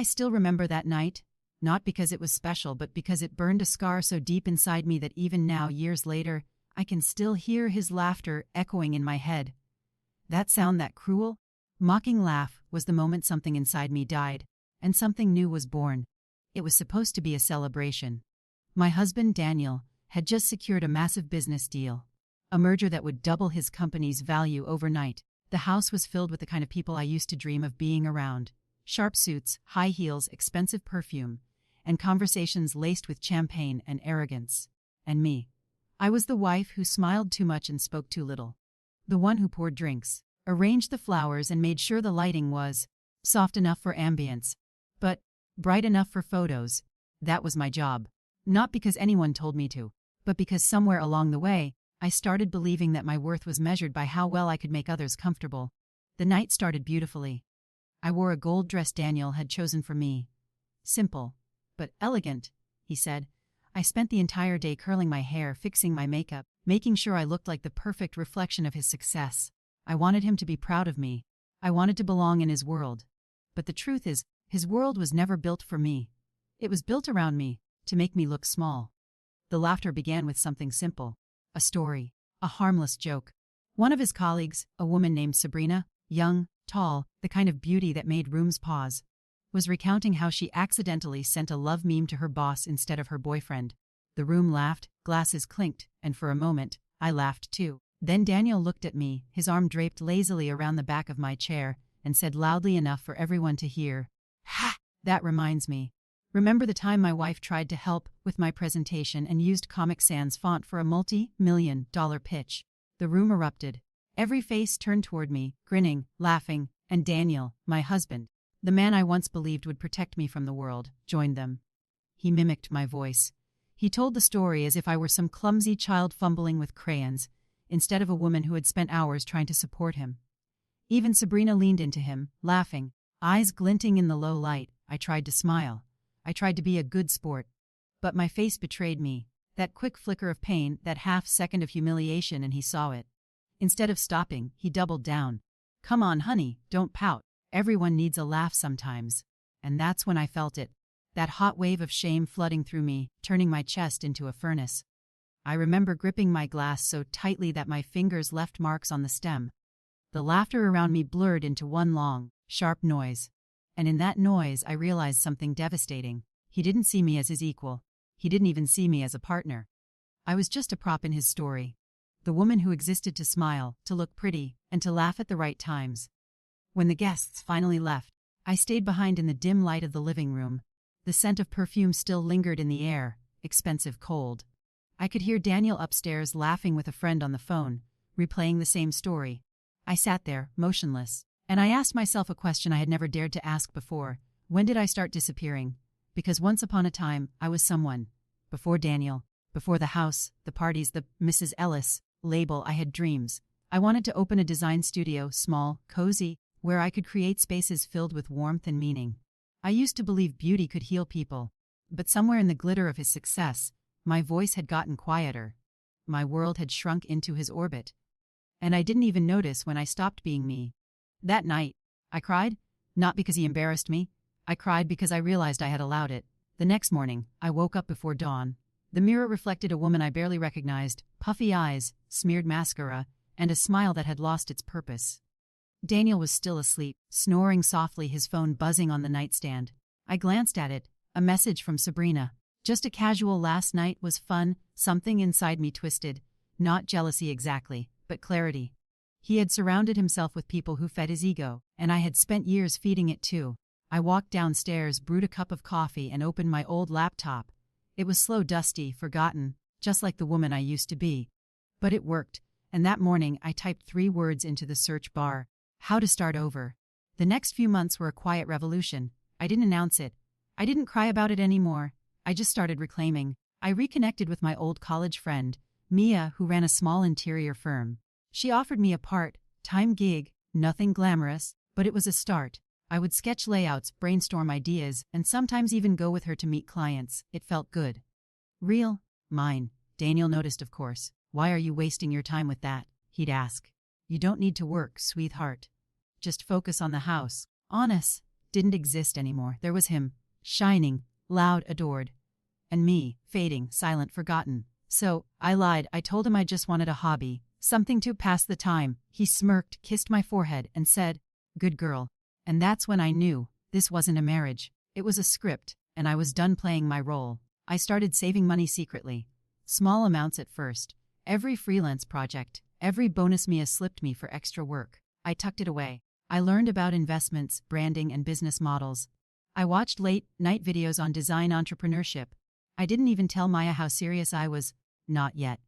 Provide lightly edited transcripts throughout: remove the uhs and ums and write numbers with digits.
I still remember that night, not because it was special but because it burned a scar so deep inside me that even now, years later, I can still hear his laughter echoing in my head. That sound, that cruel, mocking laugh, was the moment something inside me died, and something new was born. It was supposed to be a celebration. My husband, Daniel, had just secured a massive business deal, a merger that would double his company's value overnight. The house was filled with the kind of people I used to dream of being around: sharp suits, high heels, expensive perfume, and conversations laced with champagne and arrogance. And me. I was the wife who smiled too much and spoke too little. The one who poured drinks, arranged the flowers, and made sure the lighting was soft enough for ambience, but bright enough for photos. That was my job. Not because anyone told me to, but because somewhere along the way, I started believing that my worth was measured by how well I could make others comfortable. The night started beautifully. I wore a gold dress Daniel had chosen for me. Simple, but elegant, he said. I spent the entire day curling my hair, fixing my makeup, making sure I looked like the perfect reflection of his success. I wanted him to be proud of me. I wanted to belong in his world. But the truth is, his world was never built for me. It was built around me, to make me look small. The laughter began with something simple. A story. A harmless joke. One of his colleagues, a woman named Sabrina, young, tall, the kind of beauty that made rooms pause, was recounting how she accidentally sent a love meme to her boss instead of her boyfriend. The room laughed, glasses clinked, and for a moment, I laughed too. Then Daniel looked at me, his arm draped lazily around the back of my chair, and said loudly enough for everyone to hear, "Ha! That reminds me. Remember the time my wife tried to help with my presentation and used Comic Sans font for a multi-million-dollar pitch?" The room erupted. Every face turned toward me, grinning, laughing, and Daniel, my husband, the man I once believed would protect me from the world, joined them. He mimicked my voice. He told the story as if I were some clumsy child fumbling with crayons, instead of a woman who had spent hours trying to support him. Even Sabrina leaned into him, laughing, eyes glinting in the low light. I tried to smile. I tried to be a good sport. But my face betrayed me. That quick flicker of pain, that half second of humiliation, and he saw it. Instead of stopping, he doubled down. "Come on, honey, don't pout. Everyone needs a laugh sometimes." And that's when I felt it. That hot wave of shame flooding through me, turning my chest into a furnace. I remember gripping my glass so tightly that my fingers left marks on the stem. The laughter around me blurred into one long, sharp noise. And in that noise, I realized something devastating. He didn't see me as his equal. He didn't even see me as a partner. I was just a prop in his story. The woman who existed to smile, to look pretty, and to laugh at the right times. When the guests finally left, I stayed behind in the dim light of the living room. The scent of perfume still lingered in the air, expensive cold. I could hear Daniel upstairs laughing with a friend on the phone, replaying the same story. I sat there, motionless, and I asked myself a question I had never dared to ask before. When did I start disappearing? Because once upon a time, I was someone. Before Daniel, before the house, the parties, the Mrs. Ellis label, I had dreams. I wanted to open a design studio, small, cozy, where I could create spaces filled with warmth and meaning. I used to believe beauty could heal people. But somewhere in the glitter of his success, my voice had gotten quieter. My world had shrunk into his orbit. And I didn't even notice when I stopped being me. That night, I cried, not because he embarrassed me. I cried because I realized I had allowed it. The next morning, I woke up before dawn. The mirror reflected a woman I barely recognized, puffy eyes, smeared mascara, and a smile that had lost its purpose. Daniel was still asleep, snoring softly, his phone buzzing on the nightstand. I glanced at it, a message from Sabrina. "Just a casual last night, was fun." Something inside me twisted. Not jealousy exactly, but clarity. He had surrounded himself with people who fed his ego, and I had spent years feeding it too. I walked downstairs, brewed a cup of coffee, and opened my old laptop. It was slow, dusty, forgotten, just like the woman I used to be. But it worked, and that morning I typed 3 words into the search bar: how to start over. The next few months were a quiet revolution. I didn't announce it. I didn't cry about it anymore. I just started reclaiming. I reconnected with my old college friend, Mia, who ran a small interior firm. She offered me a part-time gig, nothing glamorous, but it was a start. I would sketch layouts, brainstorm ideas, and sometimes even go with her to meet clients. It felt good. Real. Mine. Daniel noticed, of course. "Why are you wasting your time with that?" he'd ask. "You don't need to work, sweetheart. Just focus on the house." Honest. didn't exist anymore. There was him, shining, loud, adored. And me, fading, silent, forgotten. So, I lied. I told him I just wanted a hobby, something to pass the time. He smirked, kissed my forehead, and said, "Good girl." And that's when I knew this wasn't a marriage. It was a script, and I was done playing my role. I started saving money secretly. Small amounts at first. Every freelance project, every bonus Mia slipped me for extra work. I tucked it away. I learned about investments, branding, and business models. I watched late-night videos on design entrepreneurship. I didn't even tell Maya how serious I was. Not yet.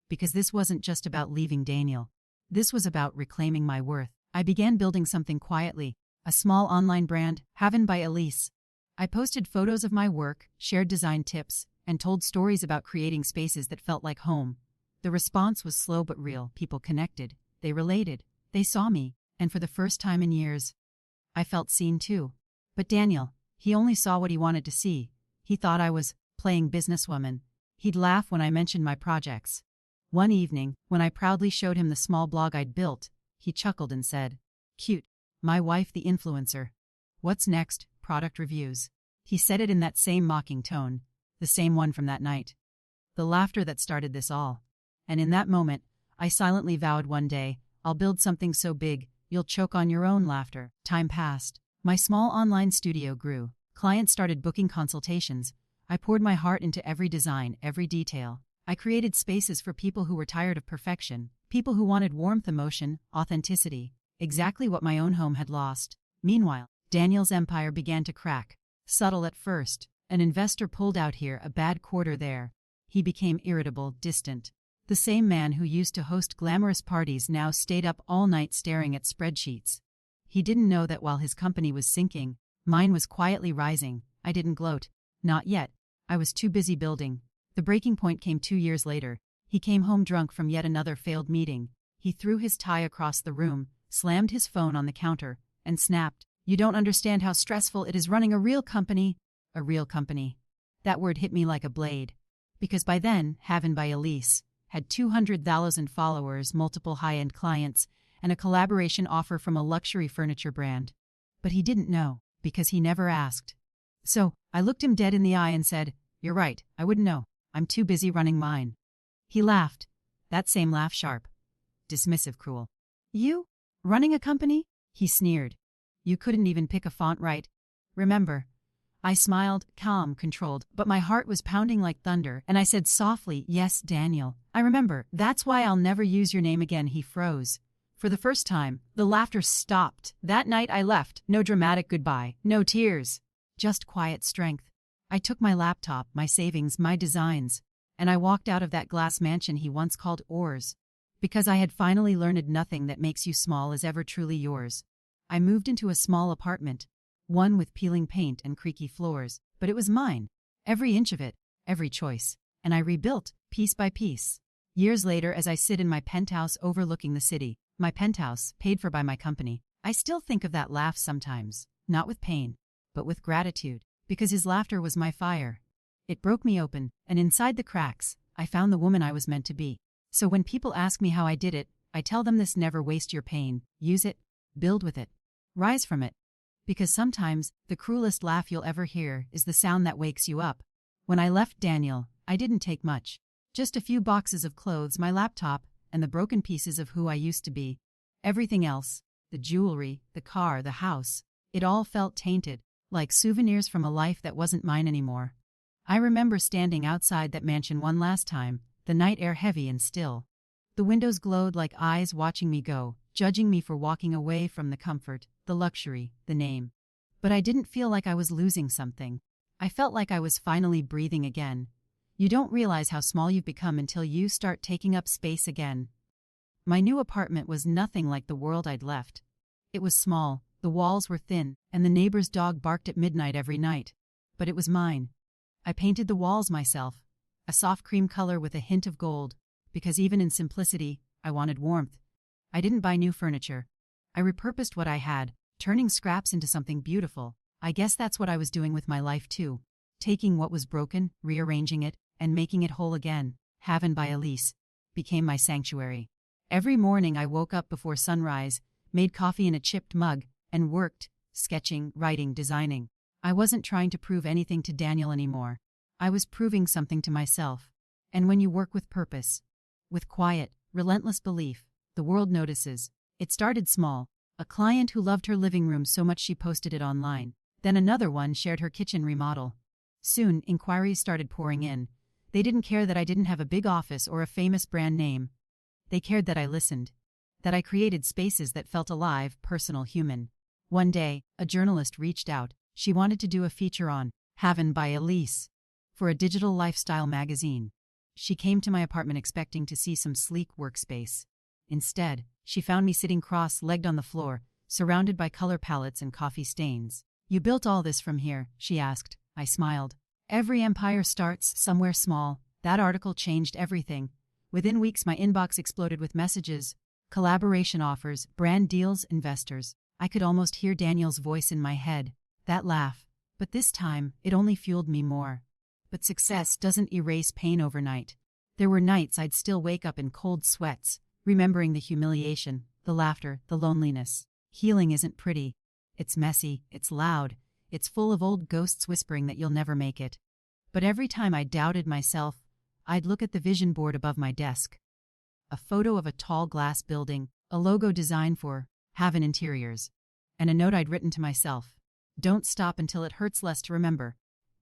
Because this wasn't just about leaving Daniel. This was about reclaiming my worth. I began building something quietly. A small online brand, Haven by Elise. I posted photos of my work, shared design tips, and told stories about creating spaces that felt like home. The response was slow but real. People connected. They related. They saw me. And for the first time in years, I felt seen too. But Daniel, he only saw what he wanted to see. He thought I was playing businesswoman. He'd laugh when I mentioned my projects. One evening, when I proudly showed him the small blog I'd built, he chuckled and said, "Cute. My wife the influencer. What's next? Product reviews." He said it in that same mocking tone, the same one from that night. The laughter that started this all. And in that moment, I silently vowed one day, I'll build something so big, you'll choke on your own laughter. Time passed. My small online studio grew. Clients started booking consultations. I poured my heart into every design, every detail. I created spaces for people who were tired of perfection, people who wanted warmth, emotion, authenticity, exactly what my own home had lost. Meanwhile, Daniel's empire began to crack. Subtle at first, an investor pulled out here, a bad quarter there. He became irritable, distant. The same man who used to host glamorous parties now stayed up all night staring at spreadsheets. He didn't know that while his company was sinking, mine was quietly rising. I didn't gloat. Not yet. I was too busy building. The breaking point came 2 years later. He came home drunk from yet another failed meeting. He threw his tie across the room, slammed his phone on the counter, and snapped, "You don't understand how stressful it is running a real company." A real company. That word hit me like a blade. Because by then, Haven by Elise had 200,000 followers, multiple high-end clients, and a collaboration offer from a luxury furniture brand. But he didn't know, because he never asked. So, I looked him dead in the eye and said, "You're right, I wouldn't know. I'm too busy running mine." He laughed. That same laugh, sharp, dismissive, cruel. "You? Running a company?" He sneered. "You couldn't even pick a font right. Remember?" I smiled, calm, controlled, but my heart was pounding like thunder, and I said softly, "Yes, Daniel. I remember. That's why I'll never use your name again." He froze. For the first time, the laughter stopped. That night I left. No dramatic goodbye. No tears. Just quiet strength. I took my laptop, my savings, my designs, and I walked out of that glass mansion he once called ours. Because I had finally learned nothing that makes you small is ever truly yours. I moved into a small apartment. One with peeling paint and creaky floors, but it was mine. Every inch of it, every choice. And I rebuilt, piece by piece. Years later, as I sit in my penthouse overlooking the city, my penthouse, paid for by my company, I still think of that laugh sometimes, not with pain, but with gratitude, because his laughter was my fire. It broke me open, and inside the cracks, I found the woman I was meant to be. So when people ask me how I did it, I tell them this: never waste your pain, use it, build with it, rise from it. Because sometimes, the cruelest laugh you'll ever hear is the sound that wakes you up. When I left Daniel, I didn't take much. Just a few boxes of clothes, my laptop, and the broken pieces of who I used to be. Everything else, the jewelry, the car, the house, it all felt tainted, like souvenirs from a life that wasn't mine anymore. I remember standing outside that mansion one last time, the night air heavy and still. The windows glowed like eyes watching me go, judging me for walking away from the comfort, the luxury, the name. But I didn't feel like I was losing something. I felt like I was finally breathing again. You don't realize how small you've become until you start taking up space again. My new apartment was nothing like the world I'd left. It was small, the walls were thin, and the neighbor's dog barked at midnight every night. But it was mine. I painted the walls myself, a soft cream color with a hint of gold, because even in simplicity, I wanted warmth. I didn't buy new furniture. I repurposed what I had, turning scraps into something beautiful. I guess that's what I was doing with my life too. Taking what was broken, rearranging it, and making it whole again. Haven by Elise became my sanctuary. Every morning I woke up before sunrise, made coffee in a chipped mug, and worked, sketching, writing, designing. I wasn't trying to prove anything to Daniel anymore. I was proving something to myself. And when you work with purpose, with quiet, relentless belief, the world notices. It started small. A client who loved her living room so much she posted it online. Then another one shared her kitchen remodel. Soon, inquiries started pouring in. They didn't care that I didn't have a big office or a famous brand name. They cared that I listened. That I created spaces that felt alive, personal, human. One day, a journalist reached out. She wanted to do a feature on Haven by Elise for a digital lifestyle magazine. She came to my apartment expecting to see some sleek workspace. Instead, she found me sitting cross-legged on the floor, surrounded by color palettes and coffee stains. "You built all this from here?" she asked. I smiled. "Every empire starts somewhere small." That article changed everything. Within weeks my inbox exploded with messages, collaboration offers, brand deals, investors. I could almost hear Daniel's voice in my head. That laugh. But this time, it only fueled me more. But success doesn't erase pain overnight. There were nights I'd still wake up in cold sweats, remembering the humiliation, the laughter, the loneliness. Healing isn't pretty. It's messy, it's loud, it's full of old ghosts whispering that you'll never make it. But every time I doubted myself, I'd look at the vision board above my desk. A photo of a tall glass building, a logo designed for Haven Interiors, and a note I'd written to myself. Don't stop until it hurts less to remember.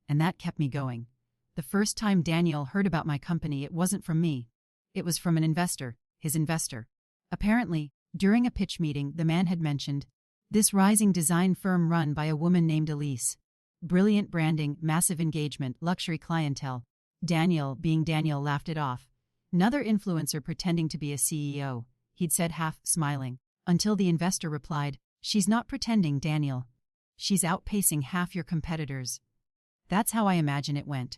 And that kept me going. The first time Daniel heard about my company, it wasn't from me. It was from an investor, his investor. Apparently, during a pitch meeting, the man had mentioned this rising design firm run by a woman named Elise. Brilliant branding, massive engagement, luxury clientele. Daniel, being Daniel, laughed it off. Another influencer pretending to be a CEO, he'd said, half smiling. Until the investor replied, "She's not pretending, Daniel. She's outpacing half your competitors." That's how I imagine it went.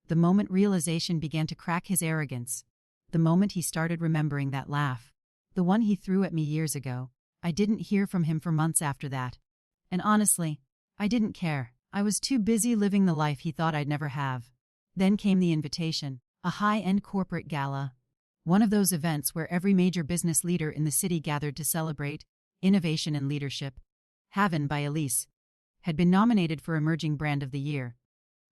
The moment realization began to crack his arrogance. The moment he started remembering that laugh. The one he threw at me years ago. I didn't hear from him for months after that. And honestly, I didn't care. I was too busy living the life he thought I'd never have. Then came the invitation. A high-end corporate gala. One of those events where every major business leader in the city gathered to celebrate innovation and leadership. Haven by Elise had been nominated for Emerging Brand of the Year.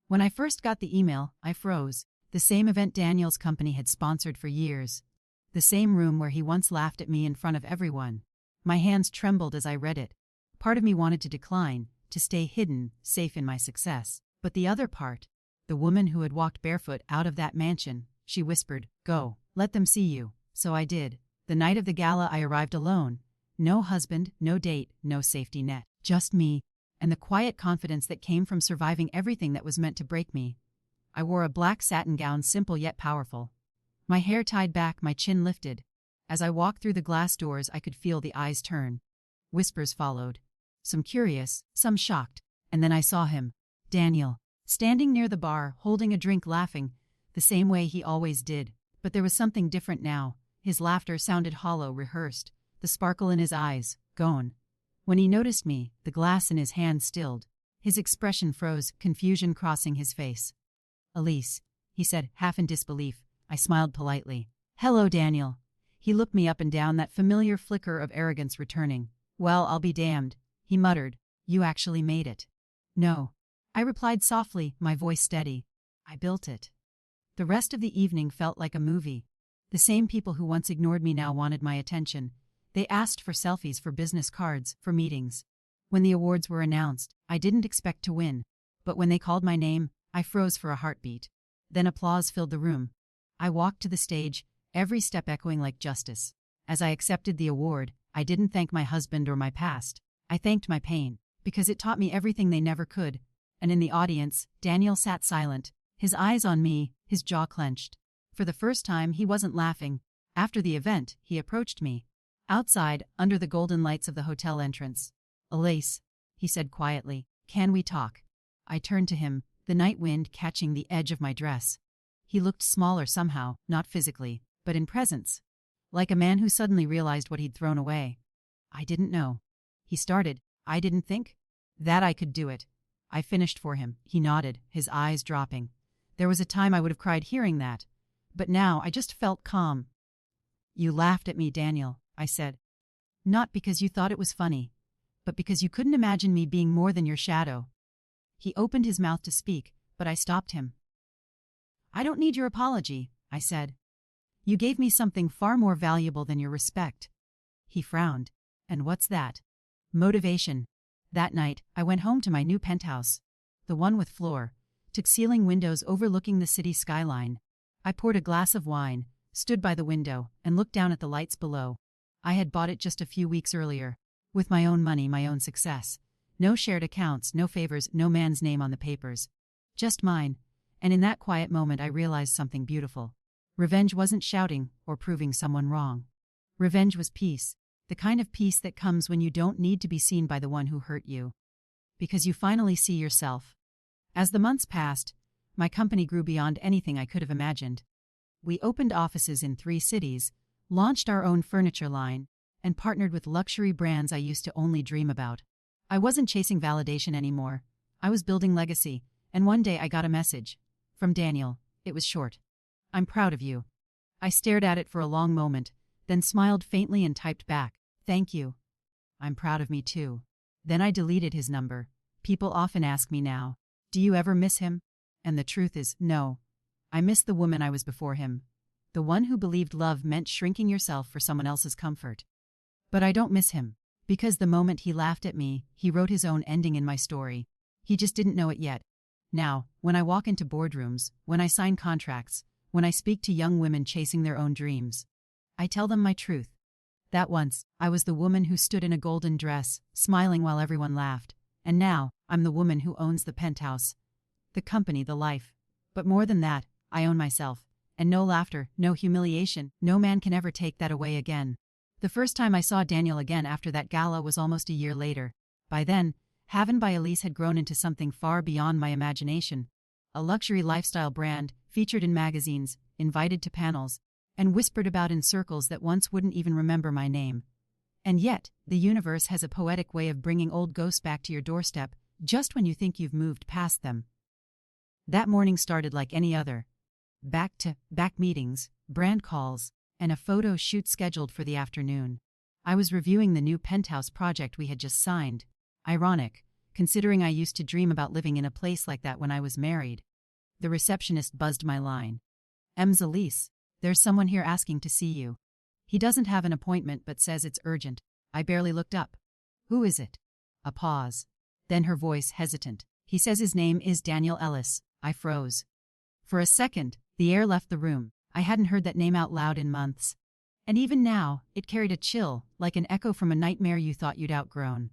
When I first got the email, I froze. The same event Daniel's company had sponsored for years. The same room where he once laughed at me in front of everyone. My hands trembled as I read it. Part of me wanted to decline, to stay hidden, safe in my success. But the other part, the woman who had walked barefoot out of that mansion, she whispered, "Go, let them see you." So I did. The night of the gala I arrived alone. No husband, no date, no safety net. Just me, and the quiet confidence that came from surviving everything that was meant to break me. I wore a black satin gown, simple yet powerful. My hair tied back, my chin lifted. As I walked through the glass doors, I could feel the eyes turn. Whispers followed. Some curious, some shocked. And then I saw him. Daniel. Standing near the bar, holding a drink, laughing, the same way he always did. But there was something different now. His laughter sounded hollow, rehearsed. The sparkle in his eyes, gone. When he noticed me, the glass in his hand stilled. His expression froze, confusion crossing his face. "Elise," he said, half in disbelief. I smiled politely. "Hello, Daniel." He looked me up and down, that familiar flicker of arrogance returning. "Well, I'll be damned," he muttered. "You actually made it." "No," I replied softly, my voice steady. "I built it." The rest of the evening felt like a movie. The same people who once ignored me now wanted my attention. They asked for selfies, for business cards, for meetings. When the awards were announced, I didn't expect to win. But when they called my name, I froze for a heartbeat. Then applause filled the room. I walked to the stage, every step echoing like justice. As I accepted the award, I didn't thank my husband or my past. I thanked my pain, because it taught me everything they never could. And in the audience, Daniel sat silent, his eyes on me, his jaw clenched. For the first time, he wasn't laughing. After the event, he approached me. Outside, under the golden lights of the hotel entrance. "Elise," he said quietly, "can we talk?" I turned to him, the night wind catching the edge of my dress. He looked smaller somehow, not physically, but in presence. Like a man who suddenly realized what he'd thrown away. "I didn't know." He started. "I didn't think that I could do it." I finished for him. He nodded, his eyes dropping. There was a time I would have cried hearing that. But now I just felt calm. "You laughed at me, Daniel," I said. "Not because you thought it was funny, but because you couldn't imagine me being more than your shadow." He opened his mouth to speak, but I stopped him. "I don't need your apology," I said. "You gave me something far more valuable than your respect." He frowned. "And what's that?" "Motivation." That night, I went home to my new penthouse. The one with floor-to-ceiling windows overlooking the city skyline. I poured a glass of wine, stood by the window, and looked down at the lights below. I had bought it just a few weeks earlier. With my own money, my own success. No shared accounts, no favors, no man's name on the papers. Just mine. And in that quiet moment I realized something beautiful. Revenge wasn't shouting or proving someone wrong. Revenge was peace. The kind of peace that comes when you don't need to be seen by the one who hurt you. Because you finally see yourself. As the months passed, my company grew beyond anything I could have imagined. We opened offices in 3 cities, launched our own furniture line, and partnered with luxury brands I used to only dream about. I wasn't chasing validation anymore. I was building legacy, and one day I got a message. From Daniel. It was short. "I'm proud of you." I stared at it for a long moment, then smiled faintly and typed back, "Thank you." "I'm proud of me too." Then I deleted his number. People often ask me now, "Do you ever miss him?" And the truth is, no. I miss the woman I was before him. The one who believed love meant shrinking yourself for someone else's comfort. But I don't miss him. Because the moment he laughed at me, he wrote his own ending in my story. He just didn't know it yet. Now, when I walk into boardrooms, when I sign contracts, when I speak to young women chasing their own dreams, I tell them my truth. That once, I was the woman who stood in a golden dress, smiling while everyone laughed. And now, I'm the woman who owns the penthouse. The company, the life. But more than that, I own myself. And no laughter, no humiliation, no man can ever take that away again. The first time I saw Daniel again after that gala was almost a year later. By then, Haven by Elise had grown into something far beyond my imagination. A luxury lifestyle brand, featured in magazines, invited to panels, and whispered about in circles that once wouldn't even remember my name. And yet, the universe has a poetic way of bringing old ghosts back to your doorstep, just when you think you've moved past them. That morning started like any other. Back-to-back meetings, brand calls, and a photo shoot scheduled for the afternoon. I was reviewing the new penthouse project we had just signed. Ironic, considering I used to dream about living in a place like that when I was married. The receptionist buzzed my line. "M's Elise, there's someone here asking to see you. He doesn't have an appointment but says it's urgent." I barely looked up. "Who is it?" A pause. Then her voice hesitant. "He says his name is Daniel Ellis." I froze. For a second, the air left the room. I hadn't heard that name out loud in months. And even now, it carried a chill, like an echo from a nightmare you thought you'd outgrown.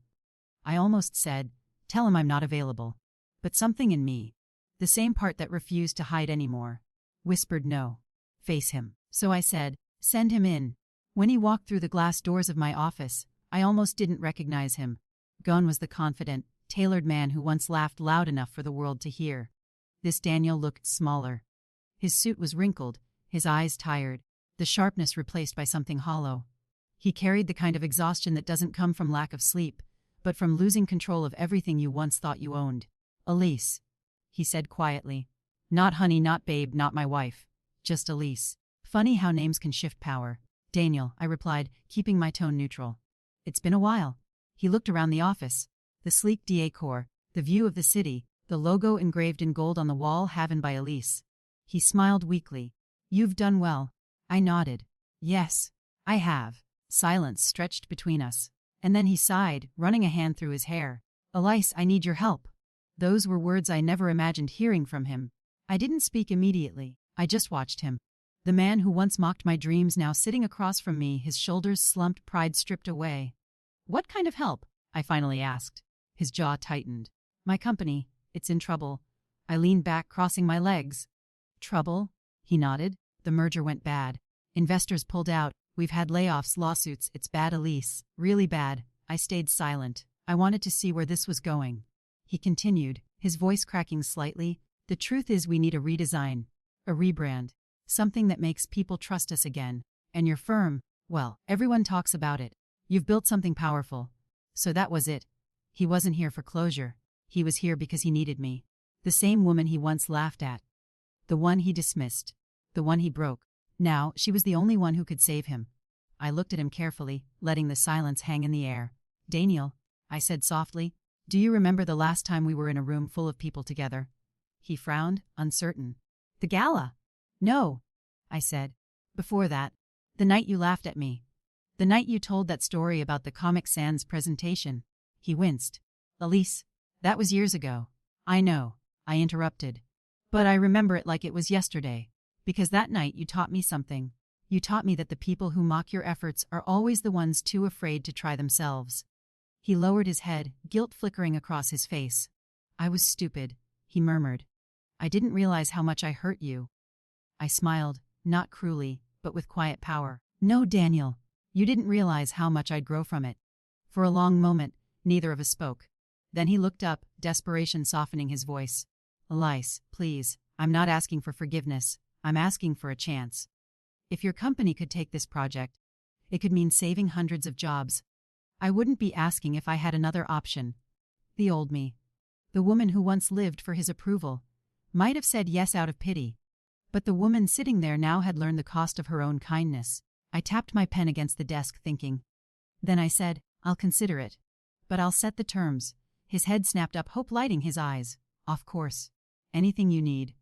I almost said, "Tell him I'm not available." But something in me, the same part that refused to hide anymore, whispered no. Face him. So I said, "Send him in." When he walked through the glass doors of my office, I almost didn't recognize him. Gone was the confident, tailored man who once laughed loud enough for the world to hear. This Daniel looked smaller. His suit was wrinkled, his eyes tired, the sharpness replaced by something hollow. He carried the kind of exhaustion that doesn't come from lack of sleep, but from losing control of everything you once thought you owned. "Elise," he said quietly. "Not honey, not babe, not my wife. Just Elise." Funny how names can shift power. "Daniel," I replied, keeping my tone neutral. "It's been a while." He looked around the office. The sleek decor, the view of the city, the logo engraved in gold on the wall, Haven by Elise. He smiled weakly. "You've done well." I nodded. "Yes, I have." Silence stretched between us. And then he sighed, running a hand through his hair. "Elise, I need your help." Those were words I never imagined hearing from him. I didn't speak immediately. I just watched him. The man who once mocked my dreams now sitting across from me, his shoulders slumped, pride stripped away. "What kind of help?" I finally asked. His jaw tightened. "My company, it's in trouble." I leaned back, crossing my legs. "Trouble?" He nodded. "The merger went bad. Investors pulled out. We've had layoffs, lawsuits. It's bad, Elise. Really bad." I stayed silent. I wanted to see where this was going. He continued, his voice cracking slightly. "The truth is we need a redesign. A rebrand. Something that makes people trust us again. And your firm, well, everyone talks about it. You've built something powerful." So that was it. He wasn't here for closure. He was here because he needed me. The same woman he once laughed at. The one he dismissed. The one he broke. Now, she was the only one who could save him. I looked at him carefully, letting the silence hang in the air. "Daniel," I said softly. Do you remember the last time we were in a room full of people together? He frowned, uncertain. The gala? No, I said. Before that. The night you laughed at me. The night you told that story about the Comic Sans presentation. He winced. Elise, that was years ago. I know, I interrupted. But I remember it like it was yesterday. Because that night you taught me something. You taught me that the people who mock your efforts are always the ones too afraid to try themselves. He lowered his head, guilt flickering across his face. I was stupid, he murmured. I didn't realize how much I hurt you. I smiled, not cruelly, but with quiet power. No, Daniel, you didn't realize how much I'd grow from it. For a long moment, neither of us spoke. Then he looked up, desperation softening his voice. Elise, please, I'm not asking for forgiveness. I'm asking for a chance. If your company could take this project, it could mean saving hundreds of jobs. I wouldn't be asking if I had another option. The old me, the woman who once lived for his approval, might have said yes out of pity. But the woman sitting there now had learned the cost of her own kindness. I tapped my pen against the desk, thinking. Then I said, I'll consider it. But I'll set the terms. His head snapped up, hope lighting his eyes. Of course. Anything you need.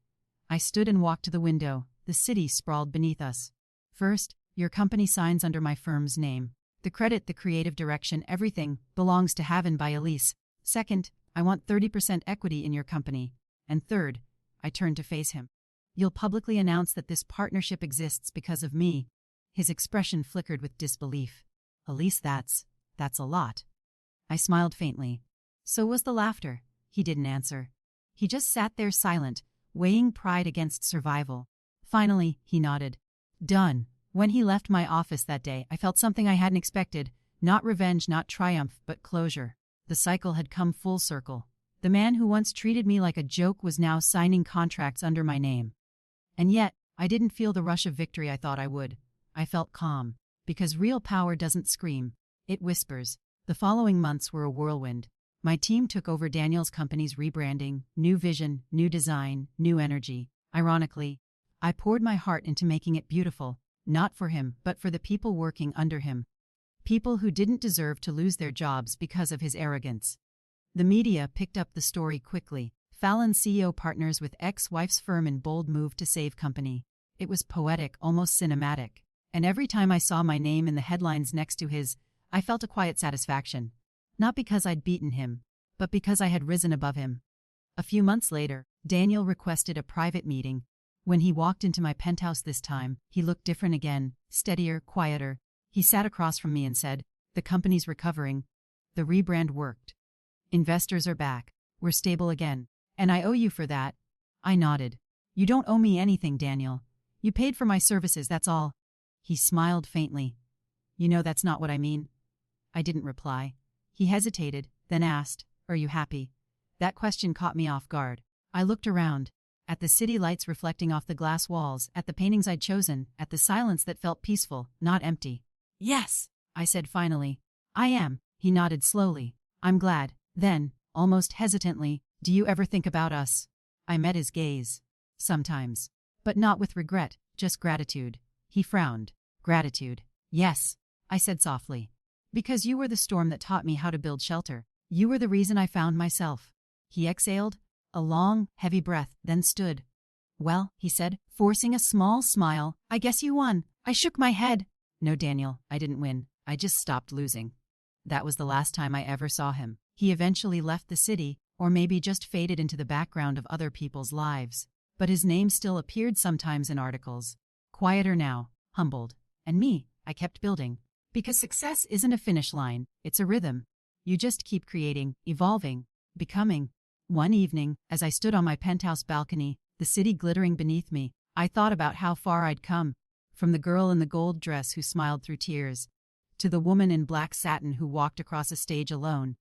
I stood and walked to the window. The city sprawled beneath us. First, your company signs under my firm's name. The credit, the creative direction, everything belongs to Haven by Elise. Second, I want 30% equity in your company. And third, I turned to face him. You'll publicly announce that this partnership exists because of me. His expression flickered with disbelief. Elise, that's a lot. I smiled faintly. So was the laughter. He didn't answer. He just sat there silent, weighing pride against survival. Finally, he nodded. Done. When he left my office that day, I felt something I hadn't expected. Not revenge, not triumph, but closure. The cycle had come full circle. The man who once treated me like a joke was now signing contracts under my name. And yet, I didn't feel the rush of victory I thought I would. I felt calm. Because real power doesn't scream. It whispers. The following months were a whirlwind. My team took over Daniel's company's rebranding, new vision, new design, new energy. Ironically, I poured my heart into making it beautiful, not for him, but for the people working under him. People who didn't deserve to lose their jobs because of his arrogance. The media picked up the story quickly. Fallon CEO partners with ex-wife's firm in bold move to save company. It was poetic, almost cinematic. And every time I saw my name in the headlines next to his, I felt a quiet satisfaction. Not because I'd beaten him, but because I had risen above him. A few months later, Daniel requested a private meeting. When he walked into my penthouse this time, he looked different again, steadier, quieter. He sat across from me and said, the company's recovering. The rebrand worked. Investors are back. We're stable again. And I owe you for that. I nodded. You don't owe me anything, Daniel. You paid for my services, that's all. He smiled faintly. You know that's not what I mean. I didn't reply. He hesitated, then asked, are you happy? That question caught me off guard. I looked around. At the city lights reflecting off the glass walls, at the paintings I'd chosen, at the silence that felt peaceful, not empty. Yes, I said finally. I am. He nodded slowly. I'm glad. Then, almost hesitantly, do you ever think about us? I met his gaze. Sometimes. But not with regret, just gratitude. He frowned. Gratitude. Yes, I said softly. Because you were the storm that taught me how to build shelter. You were the reason I found myself. He exhaled, a long, heavy breath, then stood. Well, he said, forcing a small smile, I guess you won. I shook my head. No, Daniel, I didn't win. I just stopped losing. That was the last time I ever saw him. He eventually left the city, or maybe just faded into the background of other people's lives. But his name still appeared sometimes in articles. Quieter now, humbled. And me, I kept building. Because success isn't a finish line, it's a rhythm. You just keep creating, evolving, becoming. One evening, as I stood on my penthouse balcony, the city glittering beneath me, I thought about how far I'd come. From the girl in the gold dress who smiled through tears, to the woman in black satin who walked across a stage alone,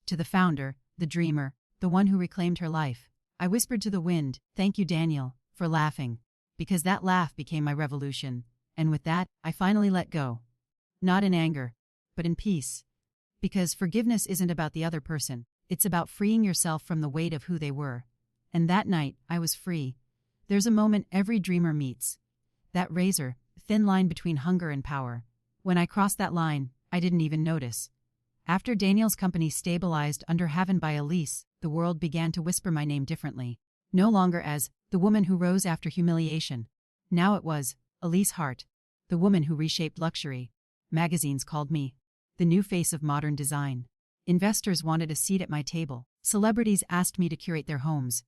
to the founder, the dreamer, the one who reclaimed her life. I whispered to the wind, thank you, Daniel, for laughing. Because that laugh became my revolution. And with that, I finally let go. Not in anger, but in peace. Because forgiveness isn't about the other person. It's about freeing yourself from the weight of who they were. And that night, I was free. There's a moment every dreamer meets. That razor, thin line between hunger and power. When I crossed that line, I didn't even notice. After Daniel's company stabilized under Heaven by Elise, the world began to whisper my name differently. No longer as the woman who rose after humiliation. Now it was Elise Hart, the woman who reshaped luxury. Magazines called me the new face of modern design. Investors wanted a seat at my table. Celebrities asked me to curate their homes.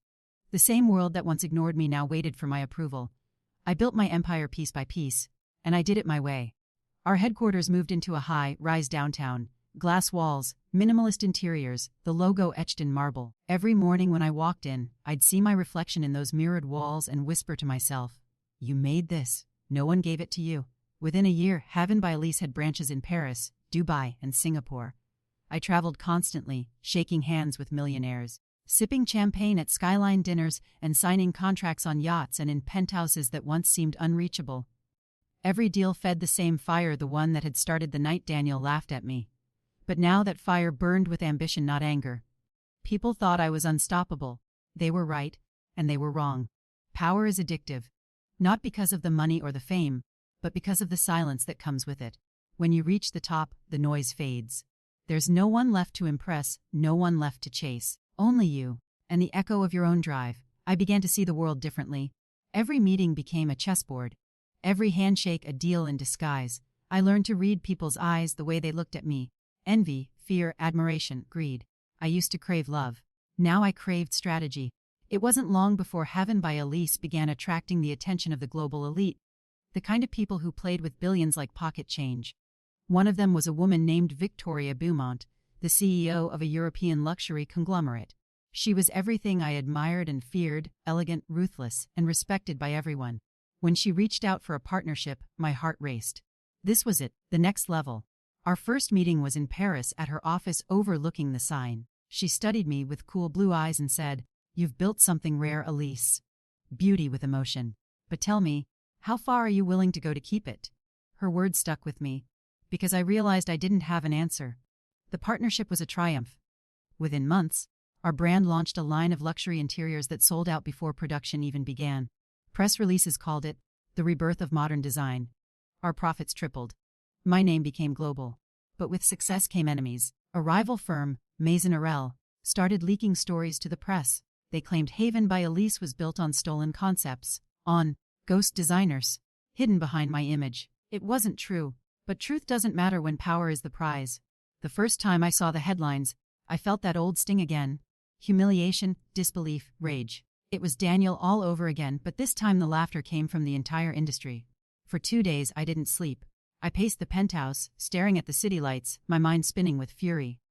The same world that once ignored me now waited for my approval. I built my empire piece by piece, and I did it my way. Our headquarters moved into a high-rise downtown. Glass walls, minimalist interiors, the logo etched in marble. Every morning when I walked in, I'd see my reflection in those mirrored walls and whisper to myself, "You made this. No one gave it to you." Within a year, Heaven by Elise had branches in Paris, Dubai, and Singapore. I traveled constantly, shaking hands with millionaires, sipping champagne at skyline dinners, and signing contracts on yachts and in penthouses that once seemed unreachable. Every deal fed the same fire, the one that had started the night Daniel laughed at me. But now that fire burned with ambition, not anger. People thought I was unstoppable. They were right, and they were wrong. Power is addictive, not because of the money or the fame, but because of the silence that comes with it. When you reach the top, the noise fades. There's no one left to impress, no one left to chase, only you, and the echo of your own drive. I began to see the world differently. Every meeting became a chessboard. Every handshake a deal in disguise. I learned to read people's eyes the way they looked at me. Envy, fear, admiration, greed. I used to crave love. Now I craved strategy. It wasn't long before Heaven by Elise began attracting the attention of the global elite, the kind of people who played with billions like pocket change. One of them was a woman named Victoria Beaumont, the CEO of a European luxury conglomerate. She was everything I admired and feared, elegant, ruthless, and respected by everyone. When she reached out for a partnership, my heart raced. This was it, the next level. Our first meeting was in Paris at her office overlooking the Seine. She studied me with cool blue eyes and said, "You've built something rare, Elise. Beauty with emotion. But tell me, how far are you willing to go to keep it?" Her words stuck with me, because I realized I didn't have an answer. The partnership was a triumph. Within months, our brand launched a line of luxury interiors that sold out before production even began. Press releases called it the rebirth of modern design. Our profits tripled. My name became global. But with success came enemies. A rival firm, Maison Arel, started leaking stories to the press. They claimed Heaven by Elise was built on stolen concepts, on ghost designers, hidden behind my image. It wasn't true, but truth doesn't matter when power is the prize. The first time I saw the headlines, I felt that old sting again. Humiliation, disbelief, rage. It was Daniel all over again, but this time the laughter came from the entire industry. For 2 days I didn't sleep. I paced the penthouse, staring at the city lights, my mind spinning with fury.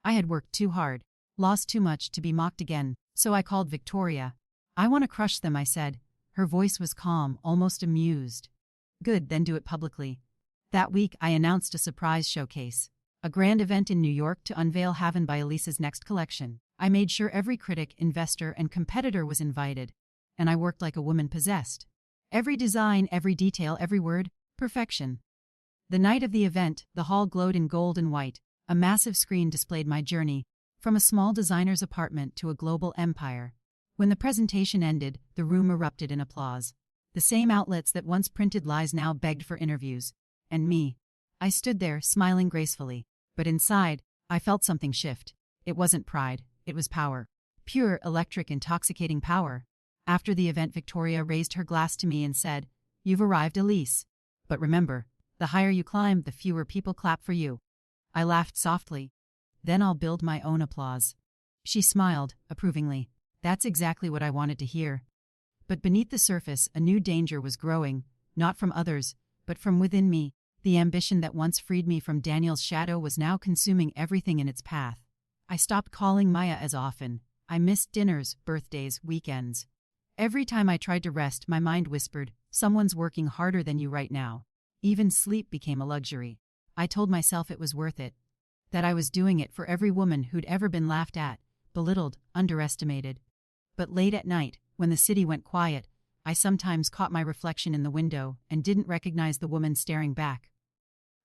I had worked too hard, lost too much to be mocked again, so I called Victoria. "I want to crush them," I said. Her voice was calm, almost amused. "Good, then do it publicly." That week I announced a surprise showcase, a grand event in New York to unveil Heaven by Elise's next collection. I made sure every critic, investor, and competitor was invited, and I worked like a woman possessed. Every design, every detail, every word, perfection. The night of the event, the hall glowed in gold and white. A massive screen displayed my journey, from a small designer's apartment to a global empire. When the presentation ended, the room erupted in applause. The same outlets that once printed lies now begged for interviews. And me. I stood there, smiling gracefully. But inside, I felt something shift. It wasn't pride, it was power. Pure, electric, intoxicating power. After the event, Victoria raised her glass to me and said, "You've arrived, Elise. But remember, the higher you climb, the fewer people clap for you." I laughed softly. "Then I'll build my own applause." She smiled, approvingly. That's exactly what I wanted to hear. But beneath the surface, a new danger was growing, not from others, but from within me. The ambition that once freed me from Daniel's shadow was now consuming everything in its path. I stopped calling Maya as often. I missed dinners, birthdays, weekends. Every time I tried to rest, my mind whispered, "Someone's working harder than you right now." Even sleep became a luxury. I told myself it was worth it, that I was doing it for every woman who'd ever been laughed at, belittled, underestimated. But late at night, when the city went quiet, I sometimes caught my reflection in the window and didn't recognize the woman staring back.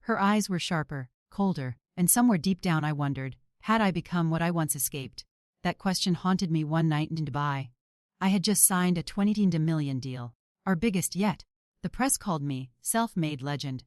Her eyes were sharper, colder, and somewhere deep down I wondered, had I become what I once escaped? That question haunted me one night in Dubai. I had just signed a $20 million deal, our biggest yet. The press called me self-made legend.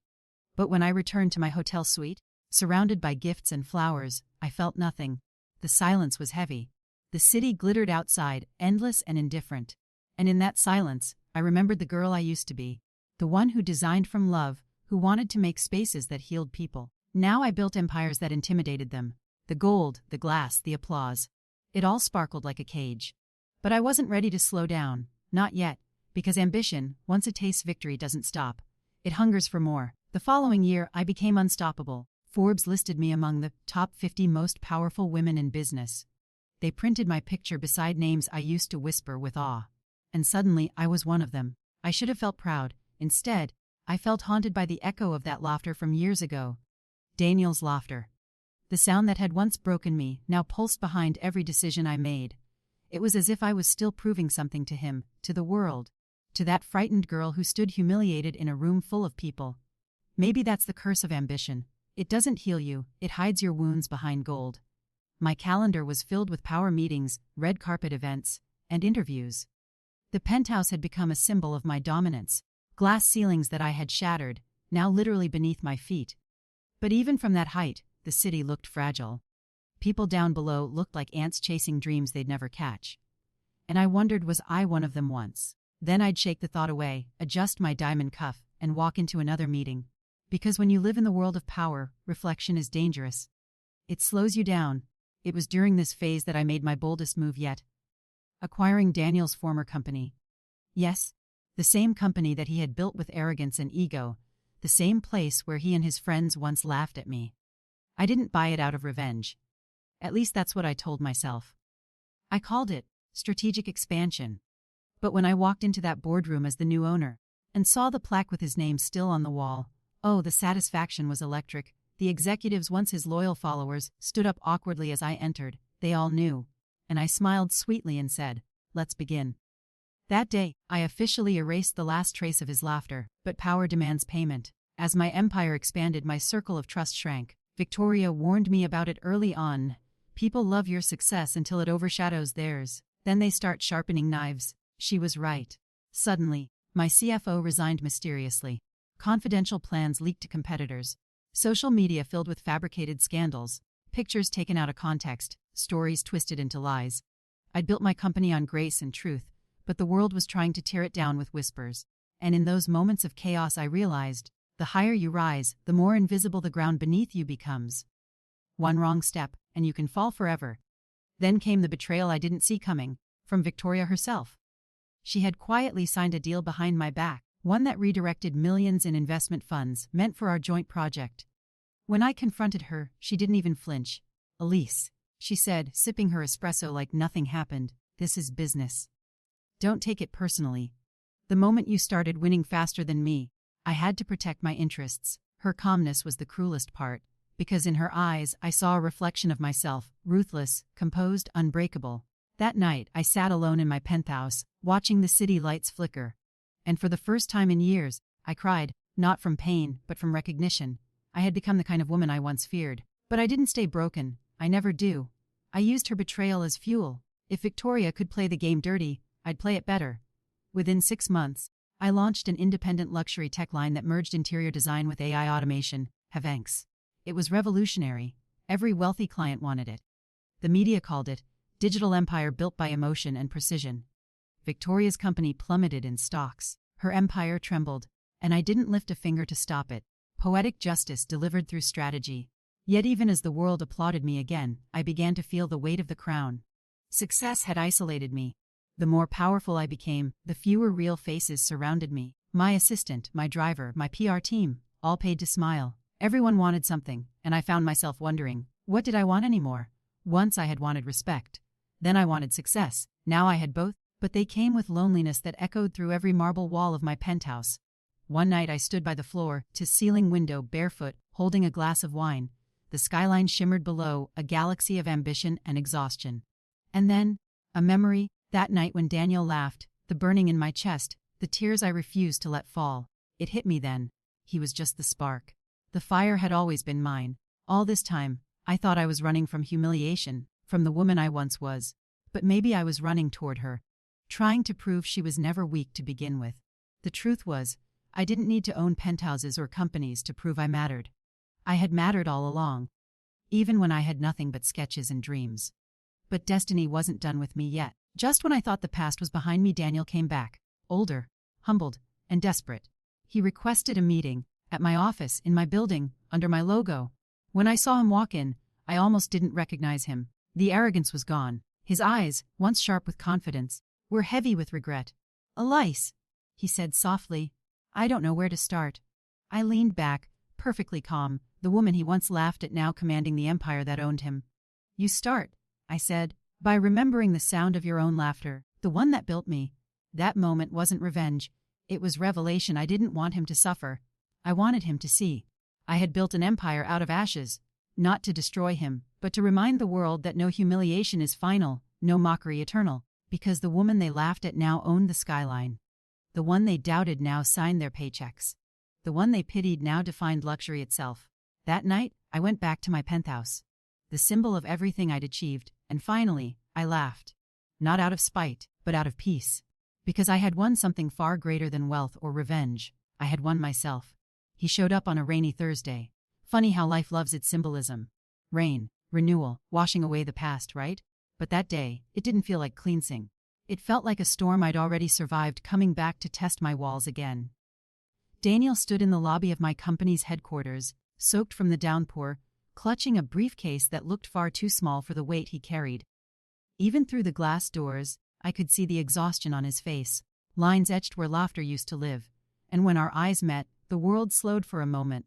But when I returned to my hotel suite, Surrounded by gifts and flowers, I felt nothing. The silence was heavy. The city glittered outside, endless and indifferent. And in that silence, I remembered the girl I used to be. The one who designed from love, who wanted to make spaces that healed people. Now I built empires that intimidated them. The gold, the glass, the applause. It all sparkled like a cage. But I wasn't ready to slow down, not yet, because ambition, once it tastes victory, doesn't stop. It hungers for more. The following year, I became unstoppable. Forbes listed me among the top 50 most powerful women in business. They printed my picture beside names I used to whisper with awe. And suddenly, I was one of them. I should have felt proud. Instead, I felt haunted by the echo of that laughter from years ago. Daniel's laughter. The sound that had once broken me now pulsed behind every decision I made. It was as if I was still proving something to him, to the world, to that frightened girl who stood humiliated in a room full of people. Maybe that's the curse of ambition. It doesn't heal you, it hides your wounds behind gold. My calendar was filled with power meetings, red carpet events, and interviews. The penthouse had become a symbol of my dominance. Glass ceilings that I had shattered, now literally beneath my feet. But even from that height, the city looked fragile. People down below looked like ants chasing dreams they'd never catch. And I wondered, was I one of them once? Then I'd shake the thought away, adjust my diamond cuff, and walk into another meeting. Because when you live in the world of power, reflection is dangerous. It slows you down. It was during this phase that I made my boldest move yet. Acquiring Daniel's former company. Yes, the same company that he had built with arrogance and ego, the same place where he and his friends once laughed at me. I didn't buy it out of revenge. At least that's what I told myself. I called it strategic expansion. But when I walked into that boardroom as the new owner and saw the plaque with his name still on the wall, oh, the satisfaction was electric. The executives, once his loyal followers, stood up awkwardly as I entered. They all knew. And I smiled sweetly and said, "Let's begin." That day, I officially erased the last trace of his laughter, but power demands payment. As my empire expanded, my circle of trust shrank. Victoria warned me about it early on. People love your success until it overshadows theirs. Then they start sharpening knives. She was right. Suddenly, my CFO resigned mysteriously. Confidential plans leaked to competitors. Social media filled with fabricated scandals. Pictures taken out of context. Stories twisted into lies. I'd built my company on grace and truth, but the world was trying to tear it down with whispers. And in those moments of chaos I realized, the higher you rise, the more invisible the ground beneath you becomes. One wrong step, and you can fall forever. Then came the betrayal I didn't see coming, from Victoria herself. She had quietly signed a deal behind my back, one that redirected millions in investment funds meant for our joint project. When I confronted her, she didn't even flinch. "Elise," she said, sipping her espresso like nothing happened, "this is business. Don't take it personally. The moment you started winning faster than me, I had to protect my interests." Her calmness was the cruelest part, because in her eyes I saw a reflection of myself, ruthless, composed, unbreakable. That night, I sat alone in my penthouse, watching the city lights flicker. And for the first time in years, I cried, not from pain, but from recognition. I had become the kind of woman I once feared. But I didn't stay broken. I never do. I used her betrayal as fuel. If Victoria could play the game dirty, I'd play it better. Within 6 months, I launched an independent luxury tech line that merged interior design with AI automation, Havanks. It was revolutionary. Every wealthy client wanted it. The media called it digital empire built by emotion and precision. Victoria's company plummeted in stocks. Her empire trembled, and I didn't lift a finger to stop it. Poetic justice delivered through strategy. Yet even as the world applauded me again, I began to feel the weight of the crown. Success had isolated me. The more powerful I became, the fewer real faces surrounded me. My assistant, my driver, my PR team, all paid to smile. Everyone wanted something, and I found myself wondering, what did I want anymore? Once I had wanted respect. Then I wanted success. Now I had both, but they came with loneliness that echoed through every marble wall of my penthouse. One night I stood by the floor-to-ceiling window barefoot, holding a glass of wine. The skyline shimmered below, a galaxy of ambition and exhaustion. And then, a memory, that night when Daniel laughed, the burning in my chest, the tears I refused to let fall. It hit me then. He was just the spark. The fire had always been mine. All this time, I thought I was running from humiliation, from the woman I once was. But maybe I was running toward her, trying to prove she was never weak to begin with. The truth was, I didn't need to own penthouses or companies to prove I mattered. I had mattered all along, even when I had nothing but sketches and dreams. But destiny wasn't done with me yet. Just when I thought the past was behind me, Daniel came back, older, humbled, and desperate. He requested a meeting, at my office, in my building, under my logo. When I saw him walk in, I almost didn't recognize him. The arrogance was gone. His eyes, once sharp with confidence, were heavy with regret. "Elise," he said softly, "I don't know where to start." I leaned back, perfectly calm, the woman he once laughed at now commanding the empire that owned him. "You start," I said, "by remembering the sound of your own laughter, the one that built me." That moment wasn't revenge. It was revelation. I didn't want him to suffer. I wanted him to see. I had built an empire out of ashes, not to destroy him, but to remind the world that no humiliation is final, no mockery eternal, because the woman they laughed at now owned the skyline. The one they doubted now signed their paychecks. The one they pitied now defined luxury itself. That night, I went back to my penthouse, the symbol of everything I'd achieved, and finally, I laughed. Not out of spite, but out of peace. Because I had won something far greater than wealth or revenge. I had won myself. He showed up on a rainy Thursday. Funny how life loves its symbolism. Rain, renewal, washing away the past, right? But that day, it didn't feel like cleansing. It felt like a storm I'd already survived coming back to test my walls again. Daniel stood in the lobby of my company's headquarters, soaked from the downpour, clutching a briefcase that looked far too small for the weight he carried. Even through the glass doors, I could see the exhaustion on his face, lines etched where laughter used to live. And when our eyes met, the world slowed for a moment.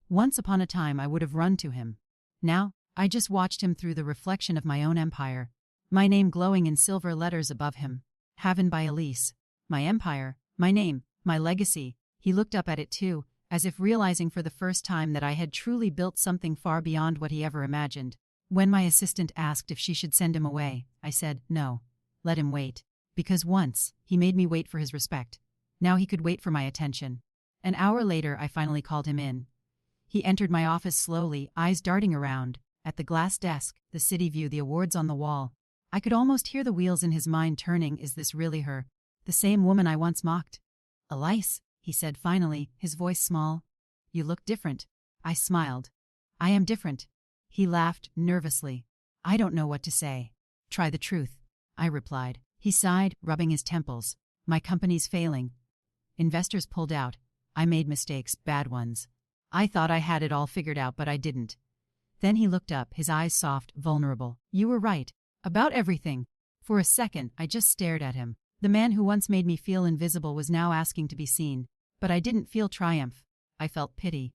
Once upon a time I would have run to him. Now, I just watched him through the reflection of my own empire. My name glowing in silver letters above him. Haven by Elise. My empire, my name, my legacy. He looked up at it too, as if realizing for the first time that I had truly built something far beyond what he ever imagined. When my assistant asked if she should send him away, I said, no. Let him wait. Because once, he made me wait for his respect. Now he could wait for my attention. An hour later, I finally called him in. He entered my office slowly, eyes darting around. At the glass desk, the city view, the awards on the wall. I could almost hear the wheels in his mind turning. Is this really her? The same woman I once mocked? "Elise," he said finally, his voice small. "You look different." I smiled. "I am different." He laughed, nervously. "I don't know what to say." "Try the truth," I replied. He sighed, rubbing his temples. "My company's failing. Investors pulled out. I made mistakes, bad ones. I thought I had it all figured out, but I didn't." Then he looked up, his eyes soft, vulnerable. "You were right. About everything." For a second, I just stared at him. The man who once made me feel invisible was now asking to be seen. But I didn't feel triumph. I felt pity.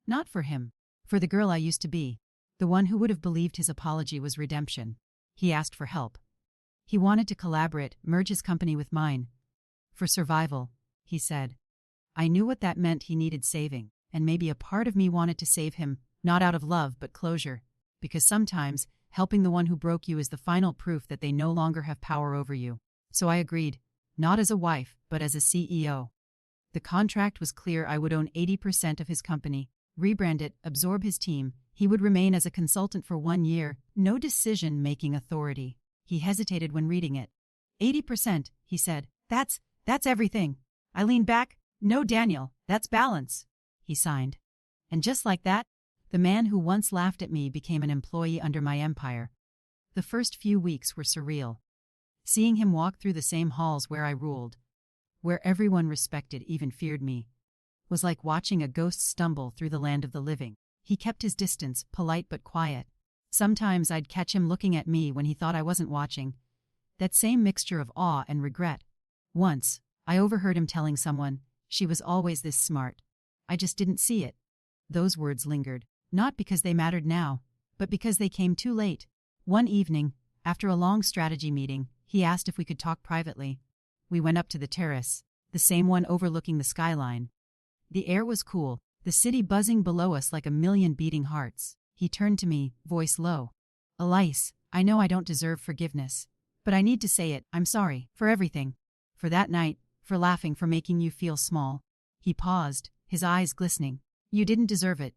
Not for him. For the girl I used to be. The one who would have believed his apology was redemption. He asked for help. He wanted to collaborate, merge his company with mine. For survival, he said. I knew what that meant. He needed saving, and maybe a part of me wanted to save him, not out of love but closure. Because sometimes, helping the one who broke you is the final proof that they no longer have power over you. So I agreed, not as a wife, but as a CEO. The contract was clear. I would own 80% of his company, rebrand it, absorb his team. He would remain as a consultant for 1 year, no decision-making authority. He hesitated when reading it. 80%, he said. That's everything. I leaned back. No, Daniel, that's balance. He signed. And just like that, the man who once laughed at me became an employee under my empire. The first few weeks were surreal. Seeing him walk through the same halls where I ruled, where everyone respected, even feared me, was like watching a ghost stumble through the land of the living. He kept his distance, polite but quiet. Sometimes I'd catch him looking at me when he thought I wasn't watching. That same mixture of awe and regret. Once, I overheard him telling someone, "She was always this smart. I just didn't see it." Those words lingered, not because they mattered now, but because they came too late. One evening, after a long strategy meeting, he asked if we could talk privately. We went up to the terrace, the same one overlooking the skyline. The air was cool, the city buzzing below us like a million beating hearts. He turned to me, voice low. "Elise, I know I don't deserve forgiveness, but I need to say it. I'm sorry, for everything. For that night, for laughing, for making you feel small." He paused, his eyes glistening. "You didn't deserve it.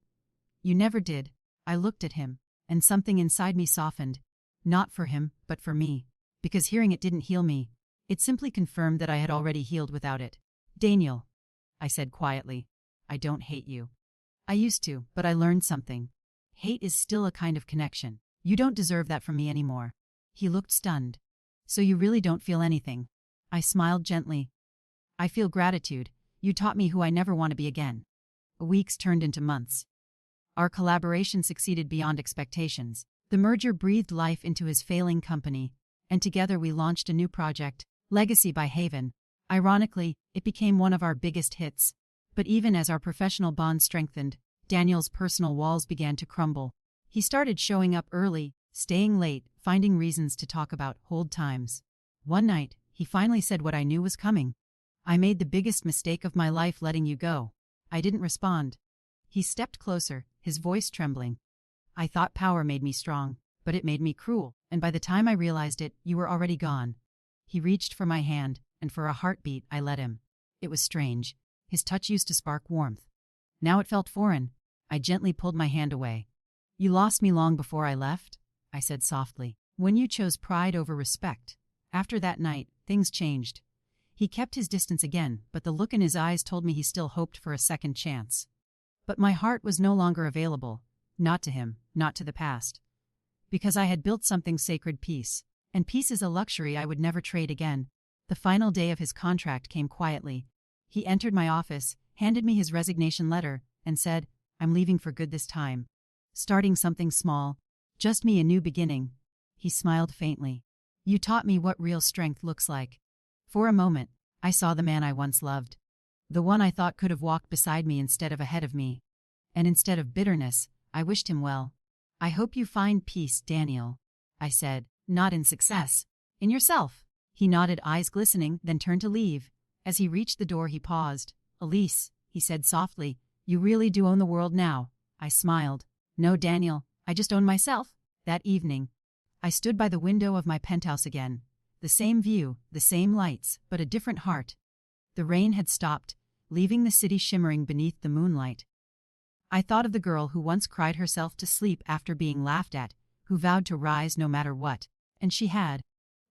You never did." I looked at him, and something inside me softened. Not for him, but for me. Because hearing it didn't heal me. It simply confirmed that I had already healed without it. "Daniel," I said quietly, "I don't hate you. I used to, but I learned something. Hate is still a kind of connection. You don't deserve that from me anymore. He looked stunned. So you really don't feel anything? I smiled gently. I feel gratitude. You taught me who I never want to be again. Weeks turned into months. Our collaboration succeeded beyond expectations. The merger breathed life into his failing company, and together we launched a new project, Legacy by Haven. Ironically, it became one of our biggest hits. But even as our professional bond strengthened, Daniel's personal walls began to crumble. He started showing up early, staying late, finding reasons to talk about old times. One night, he finally said what I knew was coming. I made the biggest mistake of my life letting you go. I didn't respond. He stepped closer, his voice trembling. I thought power made me strong, but it made me cruel, and by the time I realized it, you were already gone. He reached for my hand, and for a heartbeat, I let him. It was strange. His touch used to spark warmth. Now it felt foreign. I gently pulled my hand away. You lost me long before I left, I said softly, when you chose pride over respect. After that night, things changed. He kept his distance again, but the look in his eyes told me he still hoped for a second chance. But my heart was no longer available, not to him, not to the past. Because I had built something sacred, peace, and peace is a luxury I would never trade again. The final day of his contract came quietly. He entered my office, handed me his resignation letter, and said, I'm leaving for good this time. Starting something small. Just me, a new beginning. He smiled faintly. You taught me what real strength looks like. For a moment, I saw the man I once loved. The one I thought could have walked beside me instead of ahead of me. And instead of bitterness, I wished him well. I hope you find peace, Daniel, I said, not in success, in yourself. He nodded, eyes glistening, then turned to leave. As he reached the door, he paused. Elise, he said softly, you really do own the world now. I smiled. No, Daniel, I just own myself. That evening, I stood by the window of my penthouse again. The same view, the same lights, but a different heart. The rain had stopped, leaving the city shimmering beneath the moonlight. I thought of the girl who once cried herself to sleep after being laughed at, who vowed to rise no matter what, and she had.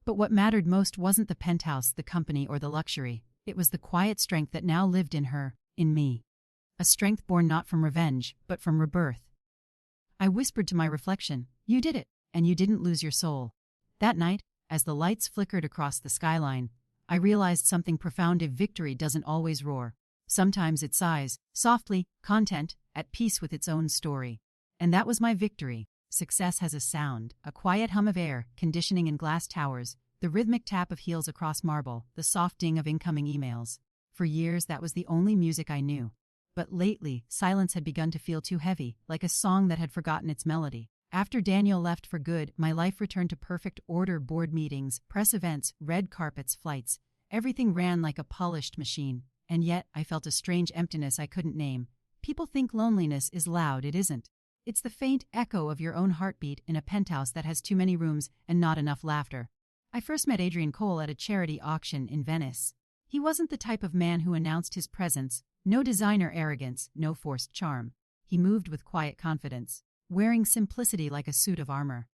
But what mattered most wasn't the penthouse, the company, or the luxury. It was the quiet strength that now lived in her, in me. A strength born not from revenge, but from rebirth. I whispered to my reflection, you did it, and you didn't lose your soul. That night, as the lights flickered across the skyline, I realized something profound. If victory doesn't always roar. Sometimes it sighs, softly, content, at peace with its own story. And that was my victory. Success has a sound, a quiet hum of air, conditioning in glass towers, the rhythmic tap of heels across marble, the soft ding of incoming emails. For years that was the only music I knew. But lately, silence had begun to feel too heavy, like a song that had forgotten its melody. After Daniel left for good, my life returned to perfect order: board meetings, press events, red carpets, flights. Everything ran like a polished machine. And yet, I felt a strange emptiness I couldn't name. People think loneliness is loud. It isn't. It's the faint echo of your own heartbeat in a penthouse that has too many rooms and not enough laughter. I first met Adrian Cole at a charity auction in Venice. He wasn't the type of man who announced his presence. No designer arrogance, no forced charm. He moved with quiet confidence, wearing simplicity like a suit of armor.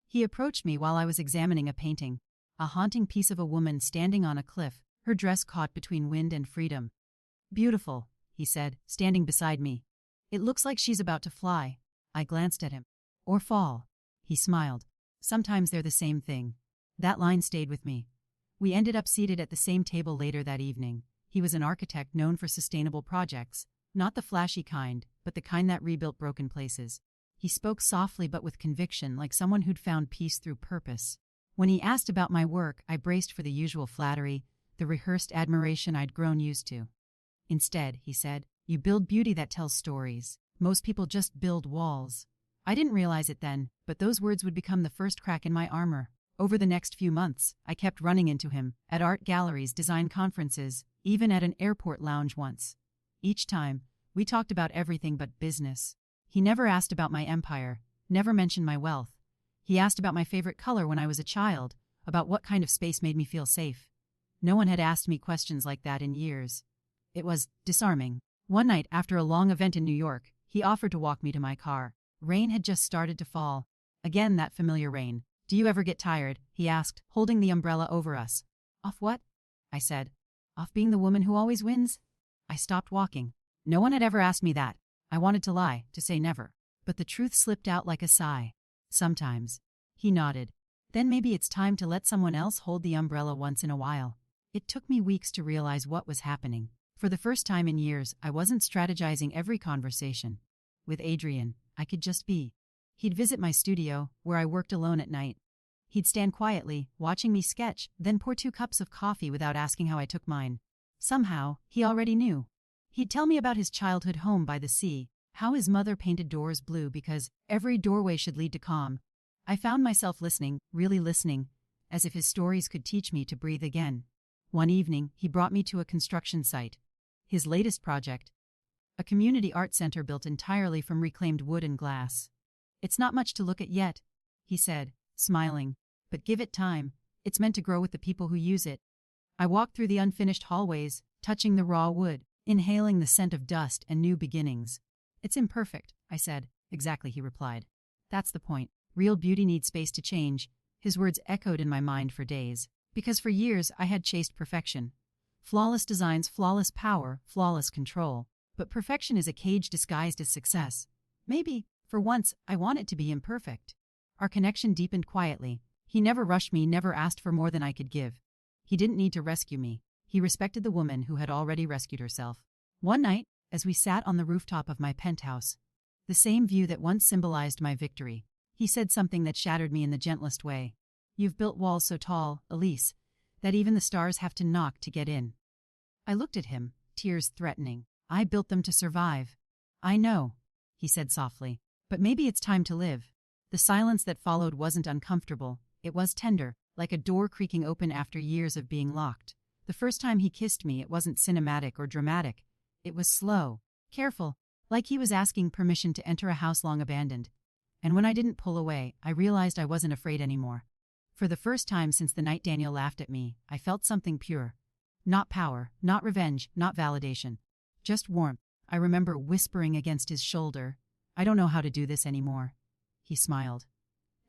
He approached me while I was examining a painting, a haunting piece of a woman standing on a cliff, her dress caught between wind and freedom. Beautiful, he said, standing beside me. It looks like she's about to fly. I glanced at him. Or fall. He smiled. Sometimes they're the same thing. That line stayed with me. We ended up seated at the same table later that evening. He was an architect known for sustainable projects, not the flashy kind, but the kind that rebuilt broken places. He spoke softly but with conviction, like someone who'd found peace through purpose. When he asked about my work, I braced for the usual flattery, the rehearsed admiration I'd grown used to. Instead, he said, you build beauty that tells stories. Most people just build walls. I didn't realize it then, but those words would become the first crack in my armor. Over the next few months, I kept running into him, at art galleries, design conferences, even at an airport lounge once. Each time, we talked about everything but business. He never asked about my empire, never mentioned my wealth. He asked about my favorite color when I was a child, about what kind of space made me feel safe. No one had asked me questions like that in years. It was disarming. One night, after a long event in New York, he offered to walk me to my car. Rain had just started to fall. Again, that familiar rain. Do you ever get tired? He asked, holding the umbrella over us. Off what? I said. Off being the woman who always wins? I stopped walking. No one had ever asked me that. I wanted to lie, to say never. But the truth slipped out like a sigh. Sometimes. He nodded. Then maybe it's time to let someone else hold the umbrella once in a while. It took me weeks to realize what was happening. For the first time in years, I wasn't strategizing every conversation. With Adrian, I could just be. He'd visit my studio, where I worked alone at night. He'd stand quietly, watching me sketch, then pour 2 cups of coffee without asking how I took mine. Somehow, he already knew. He'd tell me about his childhood home by the sea, how his mother painted doors blue because every doorway should lead to calm. I found myself listening, really listening, as if his stories could teach me to breathe again. One evening, he brought me to a construction site. His latest project. A community art center built entirely from reclaimed wood and glass. It's not much to look at yet, he said, smiling, but give it time. It's meant to grow with the people who use it. I walked through the unfinished hallways, touching the raw wood, inhaling the scent of dust and new beginnings. It's imperfect, I said. Exactly, he replied. That's the point. Real beauty needs space to change. His words echoed in my mind for days. Because for years I had chased perfection. Flawless designs, flawless power, flawless control. But perfection is a cage disguised as success. Maybe, for once, I wanted to be imperfect. Our connection deepened quietly. He never rushed me, never asked for more than I could give. He didn't need to rescue me. He respected the woman who had already rescued herself. One night, as we sat on the rooftop of my penthouse, the same view that once symbolized my victory, he said something that shattered me in the gentlest way. You've built walls so tall, Elise, that even the stars have to knock to get in. I looked at him, tears threatening. I built them to survive. I know, he said softly, but maybe it's time to live. The silence that followed wasn't uncomfortable. It was tender, like a door creaking open after years of being locked. The first time he kissed me, it wasn't cinematic or dramatic. It was slow, careful, like he was asking permission to enter a house long abandoned. And when I didn't pull away, I realized I wasn't afraid anymore. For the first time since the night Daniel laughed at me, I felt something pure. Not power, not revenge, not validation. Just warmth. I remember whispering against his shoulder, I don't know how to do this anymore. He smiled.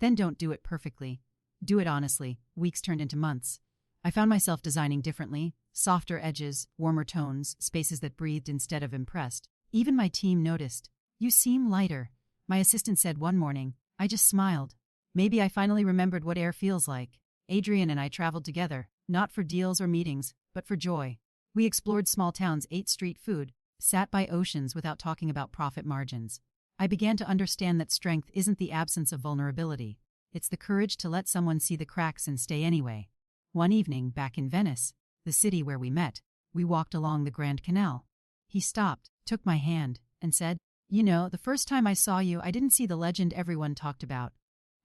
Then don't do it perfectly. Do it honestly. Weeks turned into months. I found myself designing differently, softer edges, warmer tones, spaces that breathed instead of impressed. Even my team noticed. You seem lighter, my assistant said one morning. I just smiled. Maybe I finally remembered what air feels like. Adrian and I traveled together, not for deals or meetings, but for joy. We explored small towns, ate street food, sat by oceans without talking about profit margins. I began to understand that strength isn't the absence of vulnerability. It's the courage to let someone see the cracks and stay anyway. One evening, back in Venice, the city where we met, we walked along the Grand Canal. He stopped, took my hand, and said, You know, the first time I saw you, I didn't see the legend everyone talked about.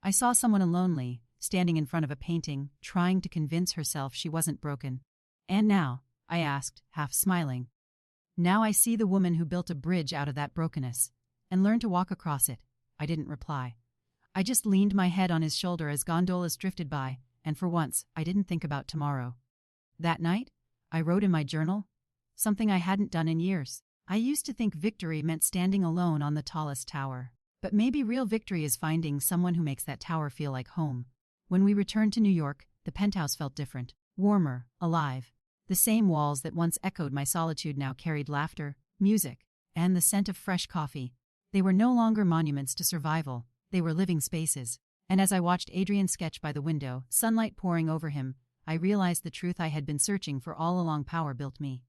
I saw someone lonely, standing in front of a painting, trying to convince herself she wasn't broken. And now, I asked, half smiling. Now I see the woman who built a bridge out of that brokenness, and learned to walk across it. I didn't reply. I just leaned my head on his shoulder as gondolas drifted by, and for once, I didn't think about tomorrow. That night, I wrote in my journal, something I hadn't done in years. I used to think victory meant standing alone on the tallest tower. But maybe real victory is finding someone who makes that tower feel like home. When we returned to New York, the penthouse felt different, warmer, alive. The same walls that once echoed my solitude now carried laughter, music, and the scent of fresh coffee. They were no longer monuments to survival. They were living spaces. And as I watched Adrian sketch by the window, sunlight pouring over him, I realized the truth I had been searching for all along. Power built me.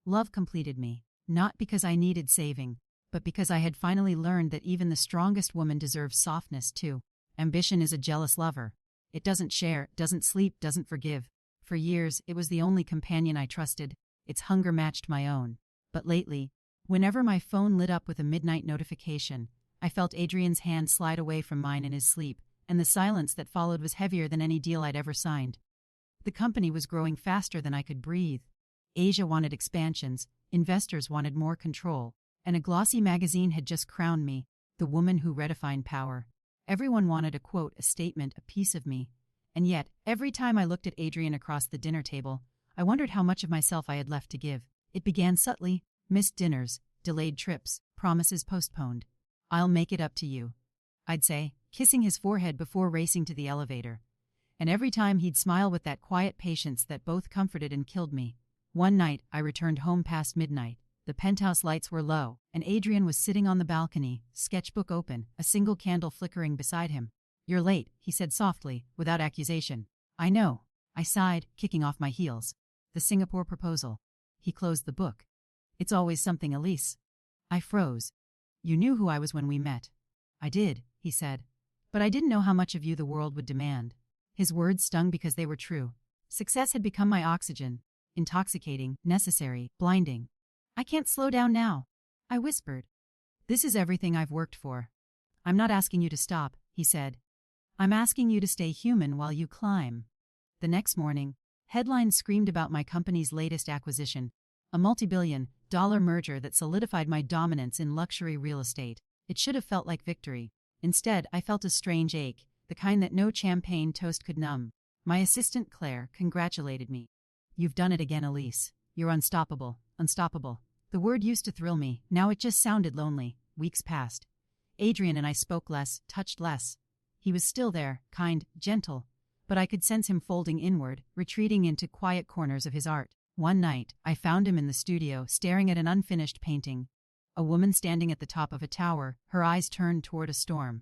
Love completed me. Not because I needed saving, but because I had finally learned that even the strongest woman deserves softness too. Ambition is a jealous lover. It doesn't share, doesn't sleep, doesn't forgive. For years, it was the only companion I trusted. Its hunger matched my own. But lately, whenever my phone lit up with a midnight notification, I felt Adrian's hand slide away from mine in his sleep, and the silence that followed was heavier than any deal I'd ever signed. The company was growing faster than I could breathe. Asia wanted expansions, investors wanted more control, and a glossy magazine had just crowned me, the woman who redefined power. Everyone wanted a quote, a statement, a piece of me. And yet, every time I looked at Adrian across the dinner table, I wondered how much of myself I had left to give. It began subtly: missed dinners, delayed trips, promises postponed. I'll make it up to you, I'd say, kissing his forehead before racing to the elevator. And every time he'd smile with that quiet patience that both comforted and killed me. One night, I returned home past midnight. The penthouse lights were low, and Adrian was sitting on the balcony, sketchbook open, a single candle flickering beside him. "You're late," he said softly, without accusation. "I know." I sighed, kicking off my heels. "The Singapore proposal." He closed the book. "It's always something, Elise." I froze. "You knew who I was when we met." "I did," he said. "But I didn't know how much of you the world would demand." His words stung because they were true. Success had become my oxygen. Intoxicating, necessary, blinding. "I can't slow down now," I whispered. "This is everything I've worked for." "I'm not asking you to stop," he said. "I'm asking you to stay human while you climb." The next morning, headlines screamed about my company's latest acquisition, a multi-billion-dollar merger that solidified my dominance in luxury real estate. It should have felt like victory. Instead, I felt a strange ache, the kind that no champagne toast could numb. My assistant, Claire, congratulated me. "You've done it again, Elise. You're unstoppable, unstoppable." The word used to thrill me, now it just sounded lonely. Weeks passed. Adrian and I spoke less, touched less. He was still there, kind, gentle, but I could sense him folding inward, retreating into quiet corners of his art. One night, I found him in the studio, staring at an unfinished painting. A woman standing at the top of a tower, her eyes turned toward a storm.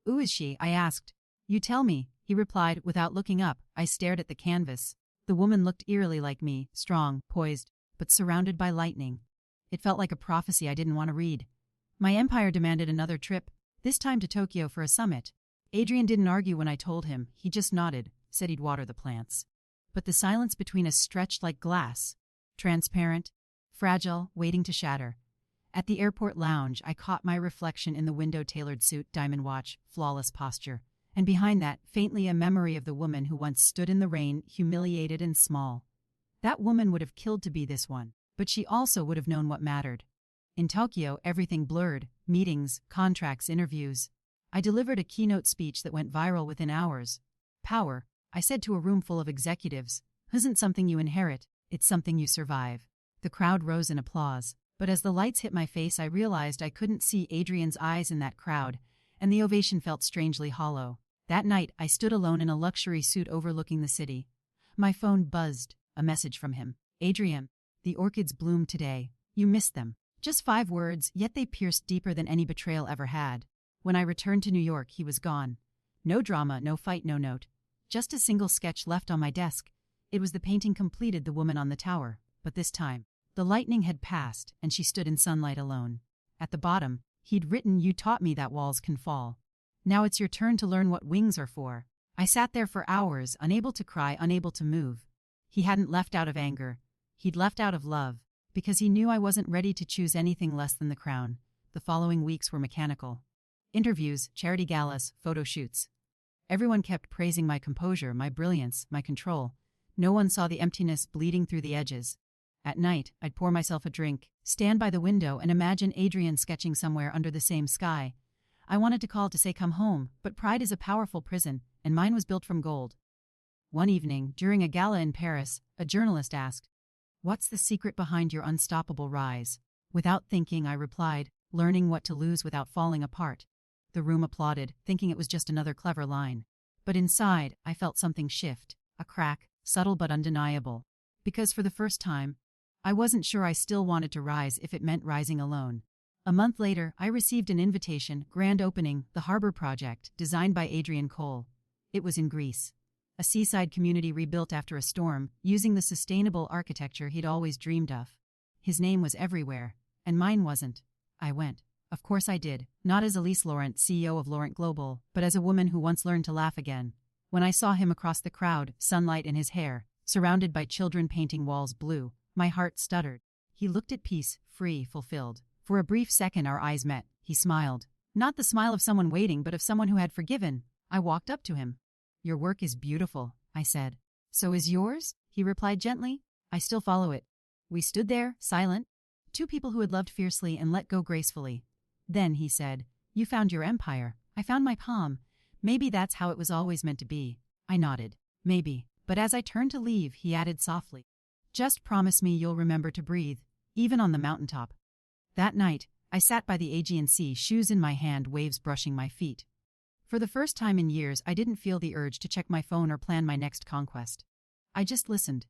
"Who is she?" I asked. "You tell me," he replied without looking up. I stared at the canvas. The woman looked eerily like me, strong, poised, but surrounded by lightning. It felt like a prophecy I didn't want to read. My empire demanded another trip, this time to Tokyo for a summit. Adrian didn't argue when I told him, he just nodded, said he'd water the plants. But the silence between us stretched like glass. Transparent, fragile, waiting to shatter. At the airport lounge, I caught my reflection in the window-tailored suit, diamond watch, flawless posture. And behind that, faintly a memory of the woman who once stood in the rain, humiliated and small. That woman would have killed to be this one, but she also would have known what mattered. In Tokyo, everything blurred, meetings, contracts, interviews. I delivered a keynote speech that went viral within hours. "Power," I said to a room full of executives, "isn't something you inherit, it's something you survive." The crowd rose in applause, but as the lights hit my face I realized I couldn't see Adrian's eyes in that crowd, and the ovation felt strangely hollow. That night, I stood alone in a luxury suite overlooking the city. My phone buzzed, a message from him. "Adrian, the orchids bloomed today. You missed them." Just 5 words, yet they pierced deeper than any betrayal ever had. When I returned to New York, he was gone. No drama, no fight, no note. Just a single sketch left on my desk. It was the painting completed, the woman on the tower. But this time, the lightning had passed, and she stood in sunlight alone. At the bottom, he'd written, "You taught me that walls can fall. Now it's your turn to learn what wings are for." I sat there for hours, unable to cry, unable to move. He hadn't left out of anger. He'd left out of love, because he knew I wasn't ready to choose anything less than the crown. The following weeks were mechanical. Interviews, charity galas, photo shoots. Everyone kept praising my composure, my brilliance, my control. No one saw the emptiness bleeding through the edges. At night, I'd pour myself a drink, stand by the window, and imagine Adrian sketching somewhere under the same sky. I wanted to call to say come home, but pride is a powerful prison, and mine was built from gold. One evening, during a gala in Paris, a journalist asked, "What's the secret behind your unstoppable rise?" Without thinking, I replied, "Learning what to lose without falling apart." The room applauded, thinking it was just another clever line. But inside, I felt something shift, a crack, subtle but undeniable. Because for the first time, I wasn't sure I still wanted to rise if it meant rising alone. A month later, I received an invitation, grand opening, the Harbor Project, designed by Adrian Cole. It was in Greece. A seaside community rebuilt after a storm, using the sustainable architecture he'd always dreamed of. His name was everywhere, and mine wasn't. I went. Of course I did, not as Elise Laurent, CEO of Laurent Global, but as a woman who once learned to laugh again. When I saw him across the crowd, sunlight in his hair, surrounded by children painting walls blue, my heart stuttered. He looked at peace, free, fulfilled. For a brief second our eyes met. He smiled. Not the smile of someone waiting, but of someone who had forgiven. I walked up to him. "Your work is beautiful," I said. "So is yours?" he replied gently. "I still follow it." We stood there, silent, 2 people who had loved fiercely and let go gracefully. Then he said, "You found your empire. I found my palm. Maybe that's how it was always meant to be." I nodded. Maybe. But as I turned to leave, he added softly, "Just promise me you'll remember to breathe, even on the mountaintop." That night, I sat by the Aegean Sea, shoes in my hand, waves brushing my feet. For the first time in years, I didn't feel the urge to check my phone or plan my next conquest. I just listened.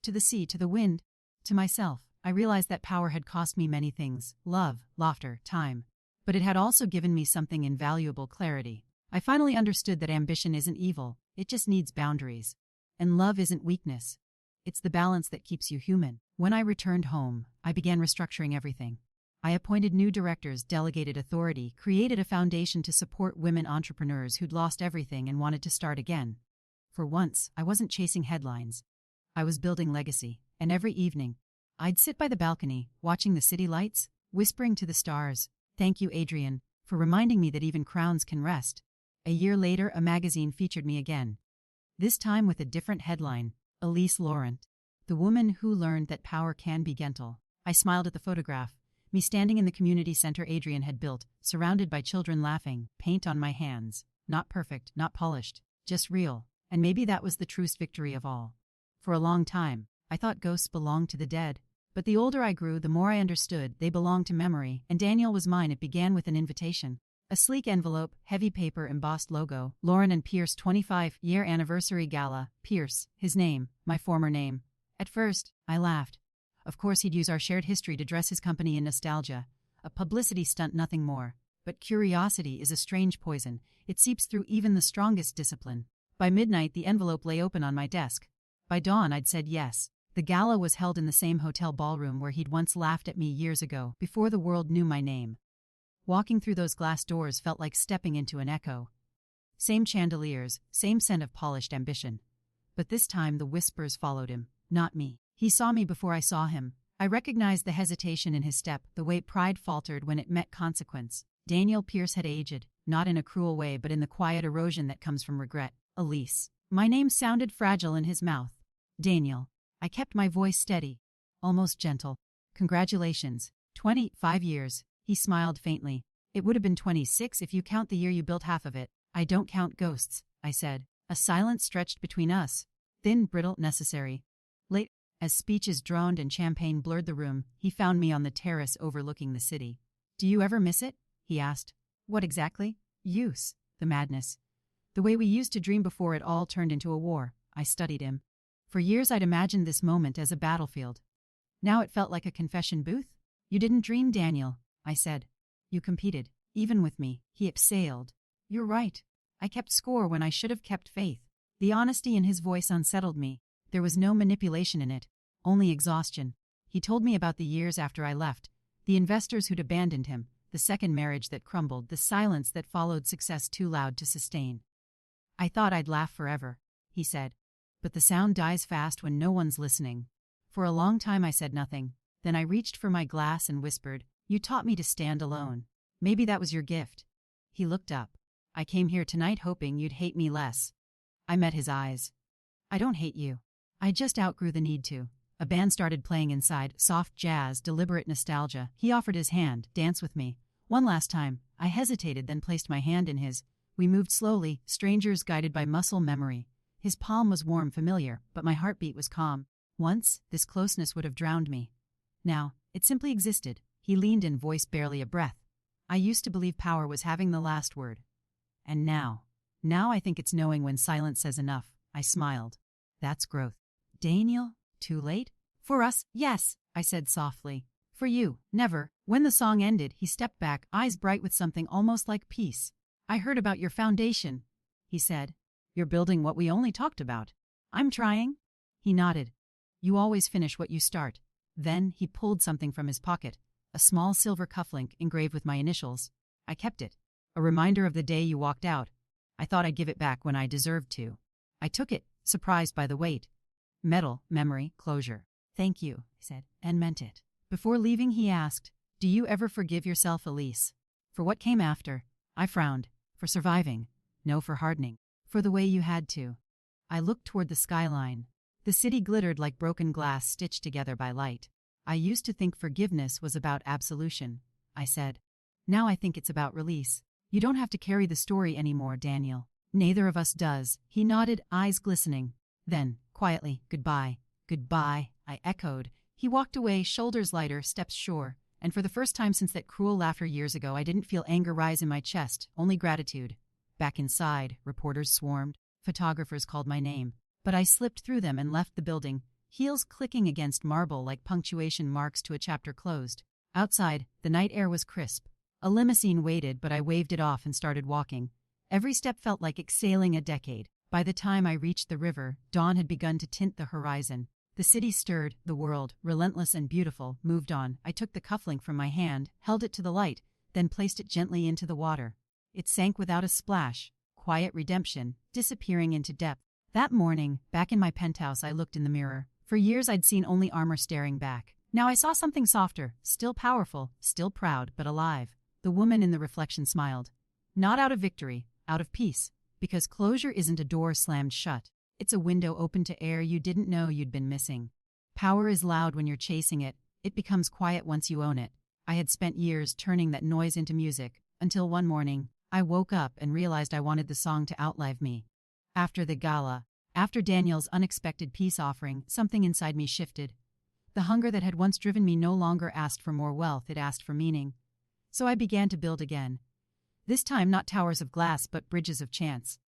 To the sea, to the wind, to myself. I realized that power had cost me many things: love, laughter, time. But it had also given me something invaluable: clarity. I finally understood that ambition isn't evil, it just needs boundaries. And love isn't weakness. It's the balance that keeps you human. When I returned home, I began restructuring everything. I appointed new directors, delegated authority, created a foundation to support women entrepreneurs who'd lost everything and wanted to start again. For once, I wasn't chasing headlines. I was building legacy, and every evening, I'd sit by the balcony, watching the city lights, whispering to the stars, "Thank you, Adrian, for reminding me that even crowns can rest." A year later, a magazine featured me again. This time with a different headline: Elise Laurent, the woman who learned that power can be gentle. I smiled at the photograph, me standing in the community center Adrian had built, surrounded by children laughing, paint on my hands. Not perfect, not polished, just real. And maybe that was the truest victory of all. For a long time, I thought ghosts belonged to the dead. But the older I grew, the more I understood they belonged to memory, and Daniel was mine. It began with an invitation. A sleek envelope, heavy paper, embossed logo, Lauren and Pierce 25-year anniversary gala. Pierce, his name, my former name. At first, I laughed. Of course he'd use our shared history to dress his company in nostalgia. A publicity stunt, nothing more. But curiosity is a strange poison. It seeps through even the strongest discipline. By midnight, the envelope lay open on my desk. By dawn, I'd said yes. The gala was held in the same hotel ballroom where he'd once laughed at me years ago, before the world knew my name. Walking through those glass doors felt like stepping into an echo. Same chandeliers, same scent of polished ambition. But this time the whispers followed him, not me. He saw me before I saw him. I recognized the hesitation in his step, the way pride faltered when it met consequence. Daniel Pierce had aged, not in a cruel way but in the quiet erosion that comes from regret. Elise. My name sounded fragile in his mouth. Daniel. I kept my voice steady, almost gentle. Congratulations. 25 years. He smiled faintly. It would have been 26 if you count the year you built half of it. I don't count ghosts, I said. A silence stretched between us. Thin, brittle, necessary. Late, as speeches droned and champagne blurred the room, he found me on the terrace overlooking the city. Do you ever miss it? He asked. What exactly? Use. The madness. The way we used to dream before it all turned into a war. I studied him. For years I'd imagined this moment as a battlefield. Now it felt like a confession booth. You didn't dream, Daniel, I said. You competed, even with me. He exhaled. You're right. I kept score when I should have kept faith. The honesty in his voice unsettled me. There was no manipulation in it, only exhaustion. He told me about the years after I left, the investors who'd abandoned him, the second marriage that crumbled, the silence that followed success too loud to sustain. I thought I'd laugh forever, he said. But the sound dies fast when no one's listening. For a long time I said nothing. Then I reached for my glass and whispered, You taught me to stand alone. Maybe that was your gift. He looked up. I came here tonight hoping you'd hate me less. I met his eyes. I don't hate you. I just outgrew the need to. A band started playing inside, soft jazz, deliberate nostalgia. He offered his hand, dance with me. One last time. I hesitated, then placed my hand in his. We moved slowly, strangers guided by muscle memory. His palm was warm, familiar, but my heartbeat was calm. Once, this closeness would have drowned me. Now, it simply existed. He leaned in, voice barely a breath. I used to believe power was having the last word. And now I think it's knowing when silence says enough. I smiled. That's growth. Daniel, too late? For us, yes, I said softly. For you, never. When the song ended, he stepped back, eyes bright with something almost like peace. I heard about your foundation, he said. You're building what we only talked about. I'm trying. He nodded. You always finish what you start. Then he pulled something from his pocket, a small silver cufflink engraved with my initials. I kept it. A reminder of the day you walked out. I thought I'd give it back when I deserved to. I took it, surprised by the weight. Metal, memory, closure. Thank you, he said, and meant it. Before leaving, he asked, Do you ever forgive yourself, Elise? For what came after? I frowned. For surviving. No, for hardening. For the way you had to. I looked toward the skyline. The city glittered like broken glass stitched together by light. I used to think forgiveness was about absolution, I said. Now I think it's about release. You don't have to carry the story anymore, Daniel. Neither of us does. He nodded, eyes glistening. Then, quietly, goodbye. Goodbye, I echoed. He walked away, shoulders lighter, steps sure. And for the first time since that cruel laughter years ago, I didn't feel anger rise in my chest, only gratitude. Back inside, reporters swarmed. Photographers called my name. But I slipped through them and left the building. heels clicking against marble like punctuation marks to a chapter closed. Outside, the night air was crisp. A limousine waited, but I waved it off and started walking. Every step felt like exhaling a decade. By the time I reached the river, dawn had begun to tint the horizon. The city stirred, the world, relentless and beautiful, moved on. I took the cufflink from my hand, held it to the light, then placed it gently into the water. It sank without a splash, quiet redemption, disappearing into depth. That morning, back in my penthouse, I looked in the mirror. For years I'd seen only armor staring back. Now I saw something softer, still powerful, still proud, but alive. The woman in the reflection smiled. Not out of victory, out of peace. Because closure isn't a door slammed shut. It's a window open to air you didn't know you'd been missing. Power is loud when you're chasing it. It becomes quiet once you own it. I had spent years turning that noise into music, until one morning, I woke up and realized I wanted the song to outlive me. After the gala, after Daniel's unexpected peace offering, something inside me shifted. The hunger that had once driven me no longer asked for more wealth, it asked for meaning. So I began to build again. This time not towers of glass but bridges of chance.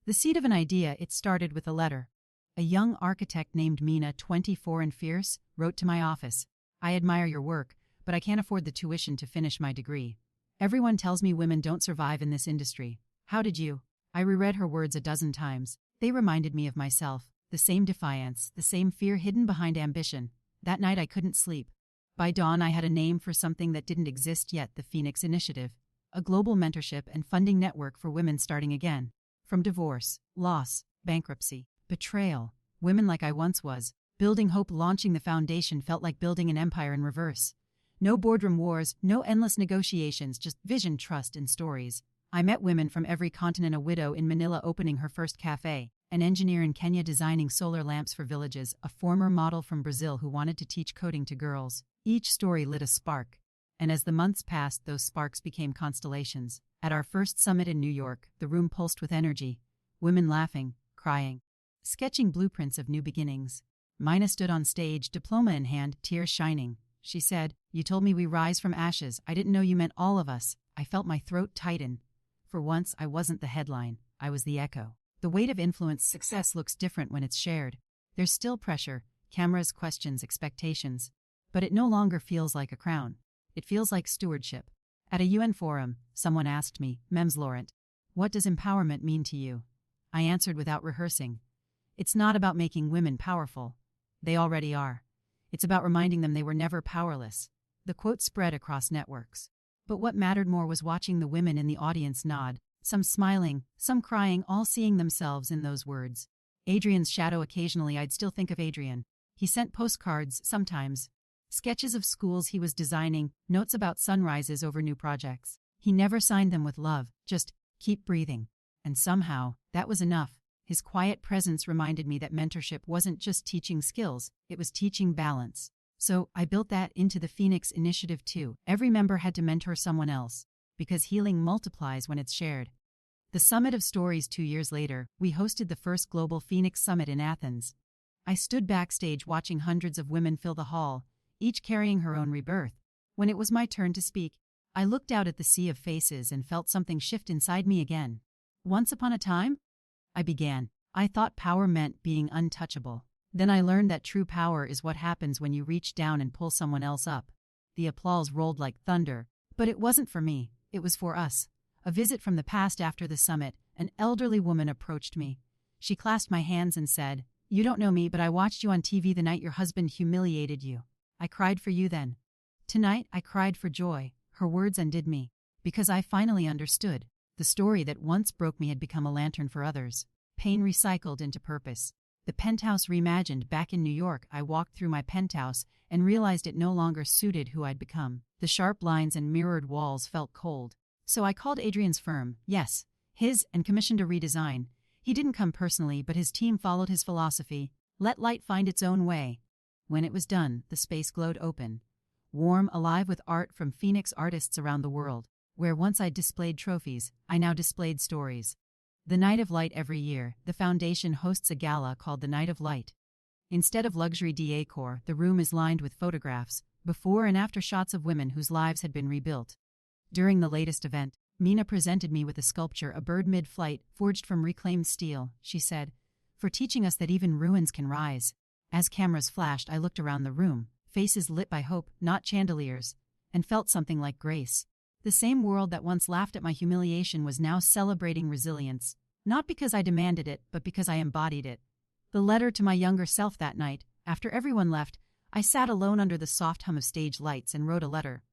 The seed of an idea, it started with a letter. A young architect named Mina, 24 and fierce, wrote to my office. I admire your work, but I can't afford the tuition to finish my degree. Everyone tells me women don't survive in this industry. How did you? I reread her words a dozen times. They reminded me of myself, the same defiance, the same fear hidden behind ambition. That night I couldn't sleep. By dawn I had a name for something that didn't exist yet, the Phoenix Initiative, a global mentorship and funding network for women starting again. From divorce, loss, bankruptcy, betrayal, women like I once was, building hope, launching the foundation felt like building an empire in reverse. No boardroom wars, no endless negotiations, just vision, trust, and stories. I met women from every continent, a widow in Manila opening her first cafe, an engineer in Kenya designing solar lamps for villages, a former model from Brazil who wanted to teach coding to girls. Each story lit a spark. And as the months passed, those sparks became constellations. At our first summit in New York, the room pulsed with energy. Women laughing, crying, sketching blueprints of new beginnings. Mina stood on stage, diploma in hand, tears shining. She said, "You told me we rise from ashes. I didn't know you meant all of us." I felt my throat tighten. For once, I wasn't the headline. I was the echo. The weight of influence. Success looks different when it's shared. There's still pressure, cameras, questions, expectations. But it no longer feels like a crown. It feels like stewardship. At a UN forum, someone asked me, Elise Laurent, what does empowerment mean to you? I answered without rehearsing. It's not about making women powerful. They already are. It's about reminding them they were never powerless. The quote spread across networks. But what mattered more was watching the women in the audience nod, some smiling, some crying, all seeing themselves in those words. Adrian's shadow. Occasionally I'd still think of Adrian. He sent postcards, sometimes. Sketches of schools he was designing, notes about sunrises over new projects. He never signed them with love, just, keep breathing. And somehow, that was enough. His quiet presence reminded me that mentorship wasn't just teaching skills, it was teaching balance. So, I built that into the Phoenix Initiative too. Every member had to mentor someone else, because healing multiplies when it's shared. The Summit of Stories. 2 years later, we hosted the first Global Phoenix Summit in Athens. I stood backstage watching hundreds of women fill the hall, each carrying her own rebirth. When it was my turn to speak, I looked out at the sea of faces and felt something shift inside me again. Once upon a time, I began. I thought power meant being untouchable. Then I learned that true power is what happens when you reach down and pull someone else up. The applause rolled like thunder, but it wasn't for me, it was for us. A visit from the past. After the summit, an elderly woman approached me. She clasped my hands and said, "You don't know me, but I watched you on TV the night your husband humiliated you. I cried for you then. Tonight, I cried for joy." Her words undid me, because I finally understood. The story that once broke me had become a lantern for others. Pain recycled into purpose. The Penthouse reimagined. Back in New York, I walked through my penthouse and realized it no longer suited who I'd become. The sharp lines and mirrored walls felt cold. So I called Adrian's firm, yes, his, and commissioned a redesign. He didn't come personally, but his team followed his philosophy. Let light find its own way. When it was done, the space glowed open, warm, alive with art from Phoenix artists around the world. Where once I displayed trophies, I now displayed stories. The Night of Light. Every year, the foundation hosts a gala called the Night of Light. Instead of luxury decor, the room is lined with photographs, before and after shots of women whose lives had been rebuilt. During the latest event, Mina presented me with a sculpture, a bird mid-flight, forged from reclaimed steel. She said, "For teaching us that even ruins can rise." As cameras flashed, I looked around the room, faces lit by hope, not chandeliers, and felt something like grace. The same world that once laughed at my humiliation was now celebrating resilience, not because I demanded it, but because I embodied it. The letter to my younger self that night, after everyone left, I sat alone under the soft hum of stage lights and wrote a letter.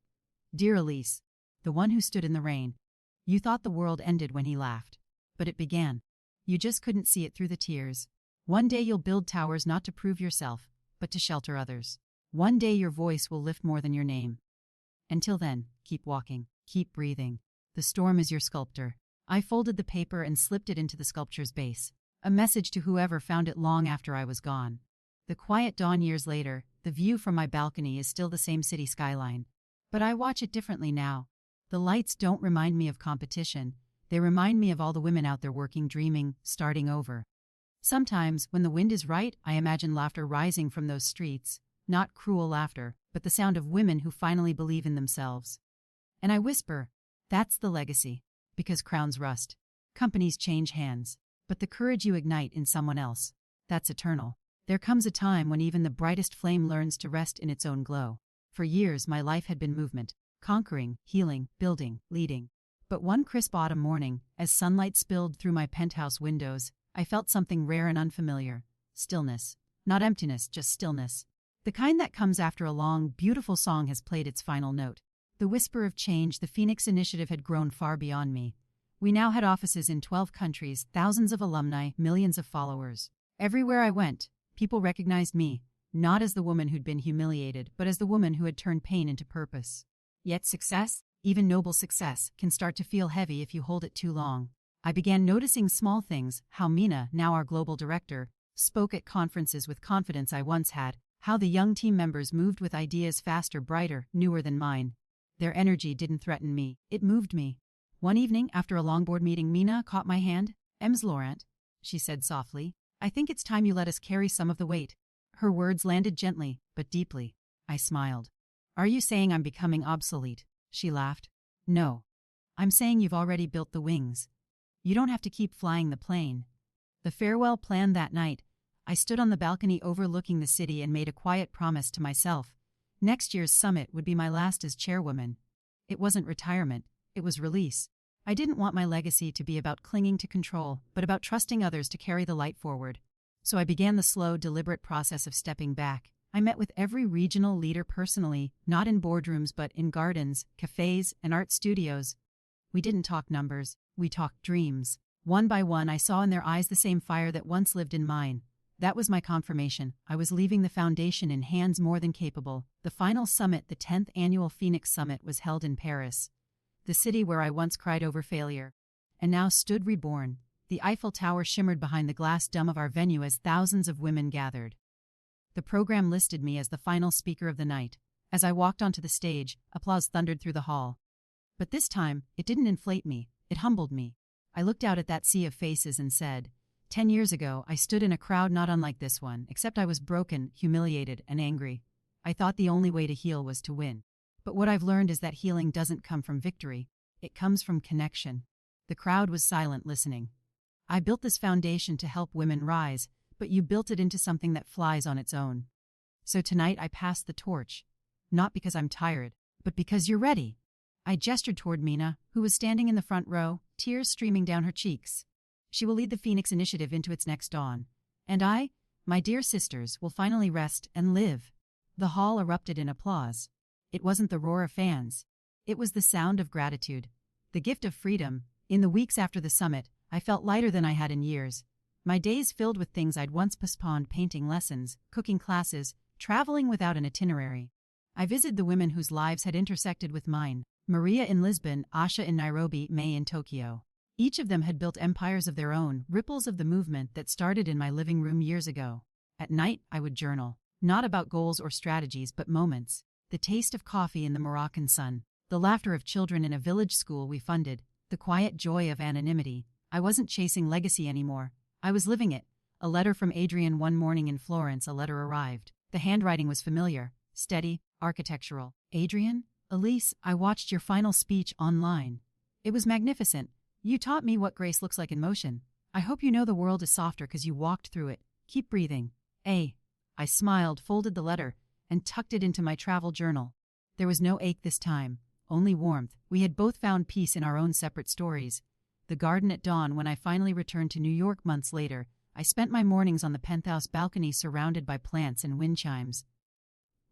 Dear Elise, the one who stood in the rain. You thought the world ended when he laughed. But it began. You just couldn't see it through the tears. One day you'll build towers not to prove yourself, but to shelter others. One day your voice will lift more than your name. Until then, keep walking, keep breathing. The storm is your sculptor. I folded the paper and slipped it into the sculpture's base. A message to whoever found it long after I was gone. The quiet dawn years later, the view from my balcony is still the same city skyline. But I watch it differently now. The lights don't remind me of competition. They remind me of all the women out there working, dreaming, starting over. Sometimes, when the wind is right, I imagine laughter rising from those streets. Not cruel laughter, but the sound of women who finally believe in themselves. And I whisper, that's the legacy. Because crowns rust. Companies change hands. But the courage you ignite in someone else, that's eternal. There comes a time when even the brightest flame learns to rest in its own glow. For years my life had been movement. Conquering, healing, building, leading. But one crisp autumn morning, as sunlight spilled through my penthouse windows, I felt something rare and unfamiliar. Stillness. Not emptiness, just stillness. The kind that comes after a long, beautiful song has played its final note. The whisper of change, the Phoenix Initiative had grown far beyond me. We now had offices in 12 countries, thousands of alumni, millions of followers. Everywhere I went, people recognized me, not as the woman who'd been humiliated, but as the woman who had turned pain into purpose. Yet success, even noble success, can start to feel heavy if you hold it too long. I began noticing small things, how Mina, now our global director, spoke at conferences with confidence I once had, how the young team members moved with ideas faster, brighter, newer than mine. Their energy didn't threaten me, it moved me. One evening, after a long board meeting, Mina caught my hand. Elise Laurent, she said softly, I think it's time you let us carry some of the weight. Her words landed gently, but deeply. I smiled. Are you saying I'm becoming obsolete? She laughed. No. I'm saying you've already built the wings. You don't have to keep flying the plane. The farewell plan that night, I stood on the balcony overlooking the city and made a quiet promise to myself. Next year's summit would be my last as chairwoman. It wasn't retirement, it was release. I didn't want my legacy to be about clinging to control, but about trusting others to carry the light forward. So I began the slow, deliberate process of stepping back. I met with every regional leader personally, not in boardrooms but in gardens, cafes, and art studios. We didn't talk numbers, we talked dreams. One by one I saw in their eyes the same fire that once lived in mine. That was my confirmation. I was leaving the foundation in hands more than capable. The final summit, the 10th annual Phoenix Summit, was held in Paris. The city where I once cried over failure, and now stood reborn. The Eiffel Tower shimmered behind the glass dome of our venue as thousands of women gathered. The program listed me as the final speaker of the night. As I walked onto the stage, applause thundered through the hall. But this time, it didn't inflate me, it humbled me. I looked out at that sea of faces and said, 10 years ago, I stood in a crowd not unlike this one, except I was broken, humiliated, and angry. I thought the only way to heal was to win. But what I've learned is that healing doesn't come from victory, it comes from connection. The crowd was silent, listening. I built this foundation to help women rise, but you built it into something that flies on its own. So tonight I pass the torch. Not because I'm tired, but because you're ready. I gestured toward Mina, who was standing in the front row, tears streaming down her cheeks. She will lead the Phoenix Initiative into its next dawn. And I, my dear sisters, will finally rest and live. The hall erupted in applause. It wasn't the roar of fans. It was the sound of gratitude. The gift of freedom. In the weeks after the summit, I felt lighter than I had in years. My days filled with things I'd once postponed: painting lessons, cooking classes, traveling without an itinerary. I visited the women whose lives had intersected with mine: Maria in Lisbon, Asha in Nairobi, May in Tokyo. Each of them had built empires of their own, ripples of the movement that started in my living room years ago. At night, I would journal, not about goals or strategies but moments. The taste of coffee in the Moroccan sun, the laughter of children in a village school we funded, the quiet joy of anonymity. I wasn't chasing legacy anymore. I was living it. A letter from Adrian one morning in Florence. A letter arrived. The handwriting was familiar, steady, architectural. Adrian? Elise, I watched your final speech online. It was magnificent. You taught me what grace looks like in motion. I hope you know the world is softer because you walked through it. Keep breathing. I I smiled, folded the letter, and tucked it into my travel journal. There was no ache this time, only warmth. We had both found peace in our own separate stories. The garden at dawn. When I finally returned to New York months later, I spent my mornings on the Penthouse balcony surrounded by plants and wind chimes.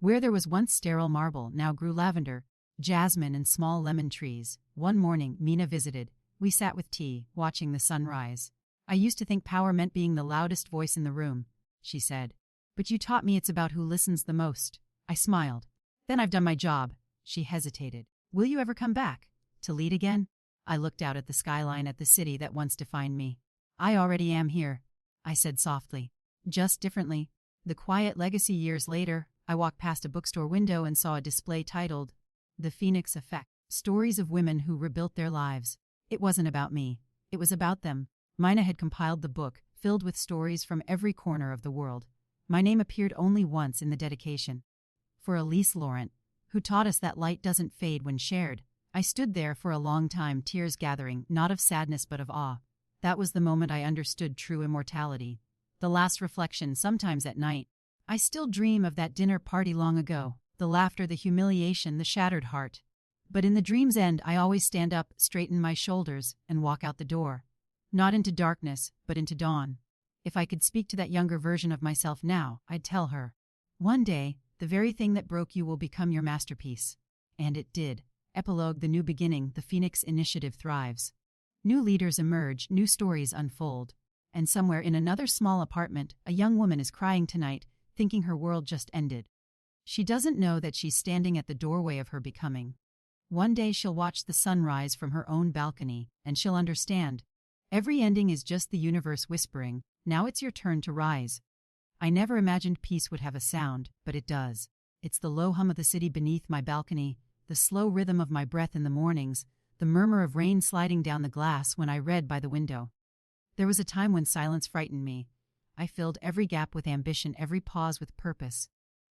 Where there was once sterile marble now grew lavender, jasmine, and small lemon trees. One morning, Mina visited. We sat with tea, watching the sun rise. "I used to think power meant being the loudest voice in the room," she said. "But you taught me it's about who listens the most." I smiled. "Then I've done my job." She hesitated. "Will you ever come back? To lead again?" I looked out at the skyline, at the city that once defined me. "I already am here," I said softly. "Just differently." The quiet legacy. Years later, I walked past a bookstore window and saw a display titled, "The Phoenix Effect: Stories of Women Who Rebuilt Their Lives." It wasn't about me. It was about them. Mina had compiled the book, filled with stories from every corner of the world. My name appeared only once in the dedication. For Elise Laurent, who taught us that light doesn't fade when shared. I stood there for a long time, tears gathering, not of sadness but of awe. That was the moment I understood true immortality. The last reflection. Sometimes at night, I still dream of that dinner party long ago, the laughter, the humiliation, the shattered heart. But in the dream's end, I always stand up, straighten my shoulders, and walk out the door. Not into darkness, but into dawn. If I could speak to that younger version of myself now, I'd tell her, "One day, the very thing that broke you will become your masterpiece." And it did. Epilogue: the new beginning. The Phoenix Initiative thrives. New leaders emerge, new stories unfold. And somewhere in another small apartment, a young woman is crying tonight, thinking her world just ended. She doesn't know that she's standing at the doorway of her becoming. One day she'll watch the sun rise from her own balcony, and she'll understand. Every ending is just the universe whispering, "Now it's your turn to rise." I never imagined peace would have a sound, but it does. It's the low hum of the city beneath my balcony, the slow rhythm of my breath in the mornings, the murmur of rain sliding down the glass when I read by the window. There was a time when silence frightened me. I filled every gap with ambition, every pause with purpose.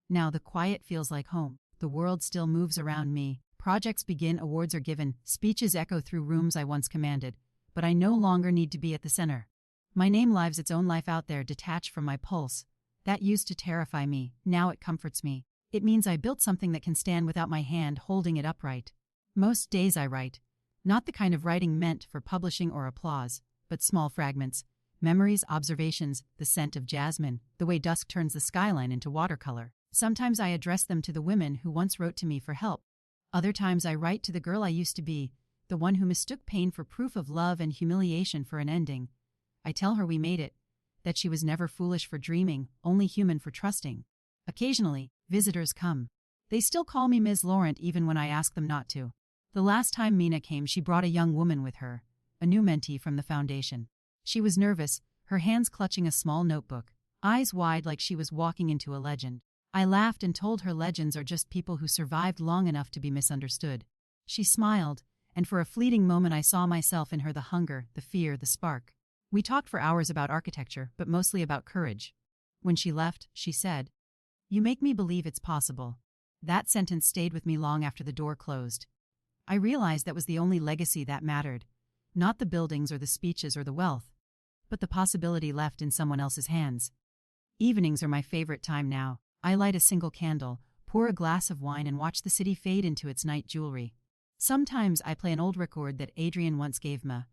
Now the quiet feels like home. The world still moves around me. Projects begin, awards are given, speeches echo through rooms I once commanded. But I no longer need to be at the center. My name lives its own life out there, detached from my pulse. That used to terrify me, now it comforts me. It means I built something that can stand without my hand holding it upright. Most days I write. Not the kind of writing meant for publishing or applause, but small fragments. Memories, observations, the scent of jasmine, the way dusk turns the skyline into watercolor. Sometimes I address them to the women who once wrote to me for help. Other times I write to the girl I used to be, the one who mistook pain for proof of love and humiliation for an ending. I tell her we made it, that she was never foolish for dreaming, only human for trusting. Occasionally, visitors come. They still call me Ms. Laurent even when I ask them not to. The last time Mina came, she brought a young woman with her, a new mentee from the foundation. She was nervous, her hands clutching a small notebook, eyes wide like she was walking into a legend. I laughed and told her legends are just people who survived long enough to be misunderstood. She smiled, and for a fleeting moment I saw myself in her, the hunger, the fear, the spark. We talked for hours about architecture, but mostly about courage. When she left, she said, "You make me believe it's possible." That sentence stayed with me long after the door closed. I realized that was the only legacy that mattered. Not the buildings or the speeches or the wealth, but the possibility left in someone else's hands. Evenings are my favorite time now. I light a single candle, pour a glass of wine, and watch the city fade into its night jewelry. Sometimes I play an old record that Adrian once gave me,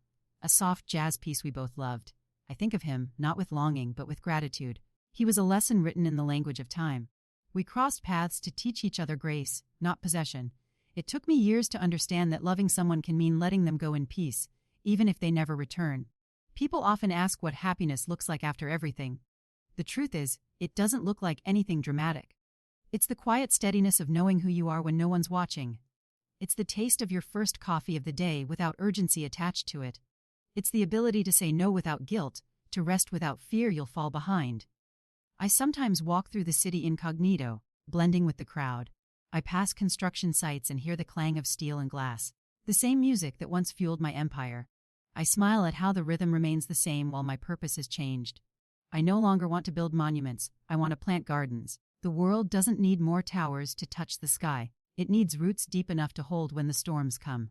a soft jazz piece we both loved. I think of him, not with longing, but with gratitude. He was a lesson written in the language of time. We crossed paths to teach each other grace, not possession. It took me years to understand that loving someone can mean letting them go in peace, even if they never return. People often ask what happiness looks like after everything. The truth is, it doesn't look like anything dramatic. It's the quiet steadiness of knowing who you are when no one's watching. It's the taste of your first coffee of the day without urgency attached to it. It's the ability to say no without guilt, to rest without fear you'll fall behind. I sometimes walk through the city incognito, blending with the crowd. I pass construction sites and hear the clang of steel and glass, the same music that once fueled my empire. I smile at how the rhythm remains the same while my purpose has changed. I no longer want to build monuments, I want to plant gardens. The world doesn't need more towers to touch the sky. It needs roots deep enough to hold when the storms come.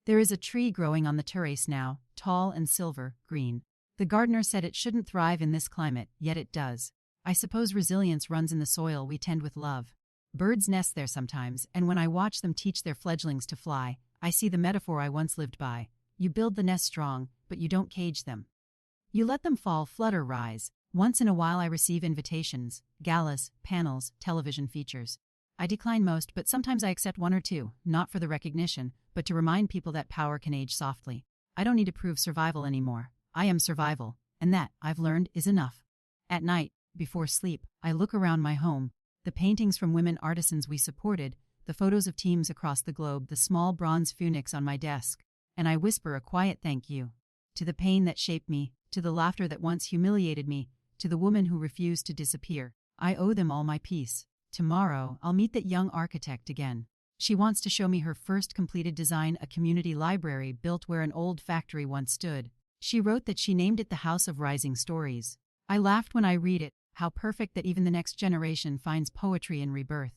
There is a tree growing on the terrace now, tall and silver, green. The gardener said it shouldn't thrive in this climate, yet it does. I suppose resilience runs in the soil we tend with love. Birds nest there sometimes, and when I watch them teach their fledglings to fly, I see the metaphor I once lived by. You build the nest strong, but you don't cage them. You let them fall, flutter, rise. Once in a while I receive invitations, galas, panels, television features. I decline most, but sometimes I accept one or two, not for the recognition, but to remind people that power can age softly. I don't need to prove survival anymore. I am survival, and that, I've learned, is enough. At night, before sleep, I look around my home, the paintings from women artisans we supported, the photos of teams across the globe, the small bronze phoenix on my desk, and I whisper a quiet thank you. To the pain that shaped me, to the laughter that once humiliated me, to the woman who refused to disappear. I owe them all my peace. Tomorrow, I'll meet that young architect again. She wants to show me her first completed design, a community library built where an old factory once stood. She wrote that she named it the House of Rising Stories. I laughed when I read it, how perfect that even the next generation finds poetry in rebirth.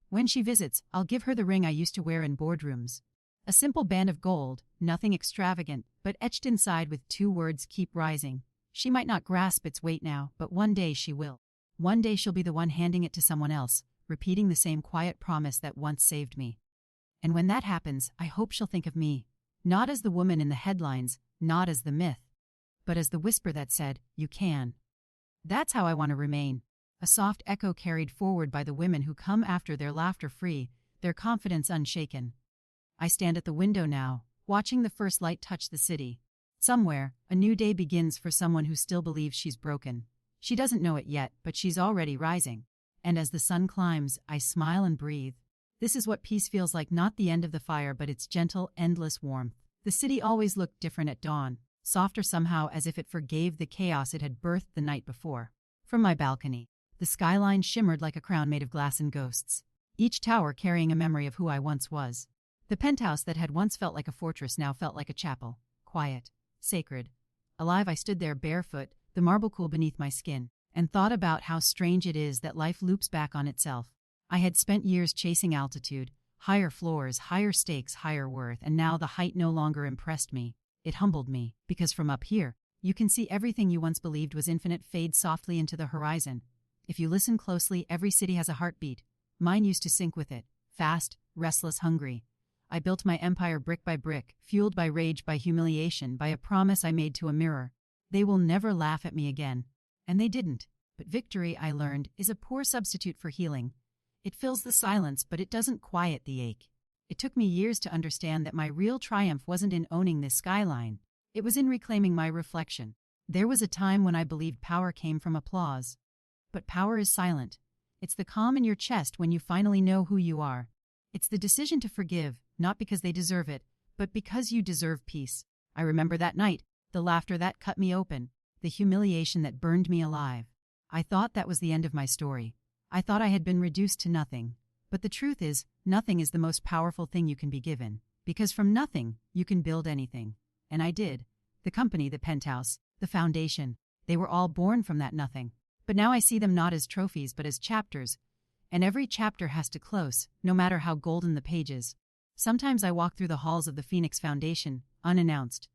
When she visits, I'll give her the ring I used to wear in boardrooms. A simple band of gold, nothing extravagant, but etched inside with two words, keep rising. She might not grasp its weight now, but one day she will. One day she'll be the one handing it to someone else, repeating the same quiet promise that once saved me. And when that happens, I hope she'll think of me, not as the woman in the headlines, not as the myth, but as the whisper that said, you can. That's how I want to remain. A soft echo carried forward by the women who come after, their laughter free, their confidence unshaken. I stand at the window now, watching the first light touch the city. Somewhere, a new day begins for someone who still believes she's broken. She doesn't know it yet, but she's already rising. And as the sun climbs, I smile and breathe. This is what peace feels like, not the end of the fire, but its gentle, endless warmth. The city always looked different at dawn, softer somehow, as if it forgave the chaos it had birthed the night before. From my balcony, the skyline shimmered like a crown made of glass and ghosts, each tower carrying a memory of who I once was. The penthouse that had once felt like a fortress now felt like a chapel, quiet, sacred. Alive, I stood there barefoot, the marble cool beneath my skin, and thought about how strange it is that life loops back on itself. I had spent years chasing altitude, higher floors, higher stakes, higher worth, and now the height no longer impressed me. It humbled me, because from up here, you can see everything you once believed was infinite fade softly into the horizon. If you listen closely, every city has a heartbeat. Mine used to sync with it, fast, restless, hungry. I built my empire brick by brick, fueled by rage, by humiliation, by a promise I made to a mirror. They will never laugh at me again. And they didn't. But victory, I learned, is a poor substitute for healing. It fills the silence, but it doesn't quiet the ache. It took me years to understand that my real triumph wasn't in owning this skyline. It was in reclaiming my reflection. There was a time when I believed power came from applause. But power is silent. It's the calm in your chest when you finally know who you are. It's the decision to forgive, not because they deserve it, but because you deserve peace. I remember that night, the laughter that cut me open, the humiliation that burned me alive. I thought that was the end of my story. I thought I had been reduced to nothing. But the truth is, nothing is the most powerful thing you can be given. Because from nothing, you can build anything. And I did. The company, the Penthouse, the foundation, they were all born from that nothing. But now I see them not as trophies but as chapters. And every chapter has to close, no matter how golden the pages. Sometimes I walk through the halls of the Phoenix Foundation, unannounced.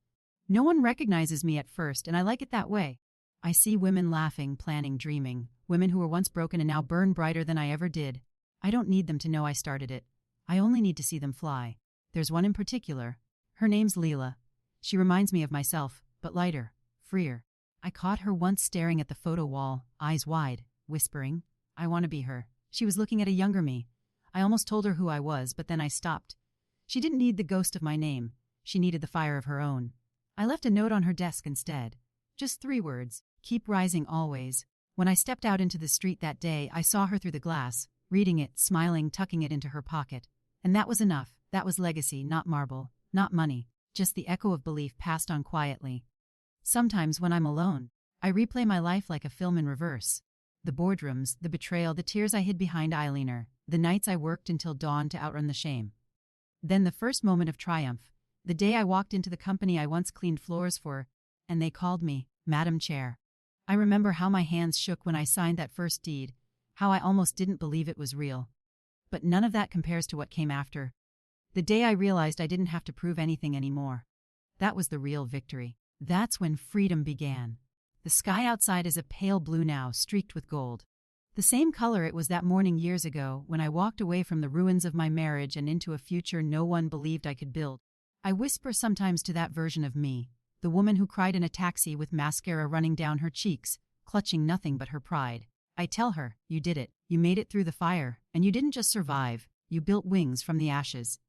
No one recognizes me at first, and I like it that way. I see women laughing, planning, dreaming, women who were once broken and now burn brighter than I ever did. I don't need them to know I started it. I only need to see them fly. There's one in particular. Her name's Leela. She reminds me of myself, but lighter, freer. I caught her once staring at the photo wall, eyes wide, whispering, I want to be her. She was looking at a younger me. I almost told her who I was, but then I stopped. She didn't need the ghost of my name. She needed the fire of her own. I left a note on her desk instead. Just 3 words, keep rising always. When I stepped out into the street that day, I saw her through the glass, reading it, smiling, tucking it into her pocket. And that was enough. That was legacy, not marble, not money, just the echo of belief passed on quietly. Sometimes when I'm alone, I replay my life like a film in reverse. The boardrooms, the betrayal, the tears I hid behind eyeliner, the nights I worked until dawn to outrun the shame. Then the first moment of triumph, the day I walked into the company I once cleaned floors for, and they called me Madam Chair. I remember how my hands shook when I signed that first deed, how I almost didn't believe it was real. But none of that compares to what came after. The day I realized I didn't have to prove anything anymore. That was the real victory. That's when freedom began. The sky outside is a pale blue now, streaked with gold. The same color it was that morning years ago when I walked away from the ruins of my marriage and into a future no one believed I could build. I whisper sometimes to that version of me, the woman who cried in a taxi with mascara running down her cheeks, clutching nothing but her pride. I tell her, you did it, you made it through the fire, and you didn't just survive, you built wings from the ashes.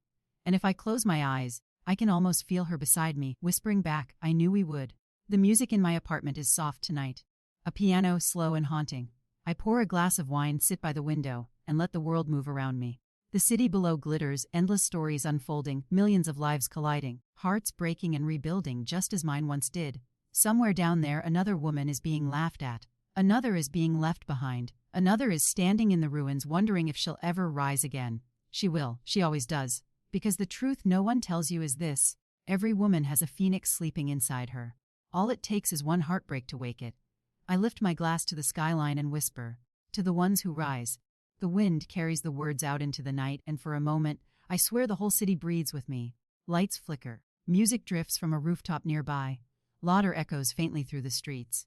And if I close my eyes, I can almost feel her beside me, whispering back, I knew we would. The music in my apartment is soft tonight. A piano, slow and haunting. I pour a glass of wine, sit by the window, and let the world move around me. The city below glitters, endless stories unfolding, millions of lives colliding, hearts breaking and rebuilding just as mine once did. Somewhere down there another woman is being laughed at. Another is being left behind. Another is standing in the ruins wondering if she'll ever rise again. She will, she always does. Because the truth no one tells you is this: every woman has a phoenix sleeping inside her. All it takes is one heartbreak to wake it. I lift my glass to the skyline and whisper, to the ones who rise. The wind carries the words out into the night, and for a moment, I swear the whole city breathes with me. Lights flicker. Music drifts from a rooftop nearby. Laughter echoes faintly through the streets.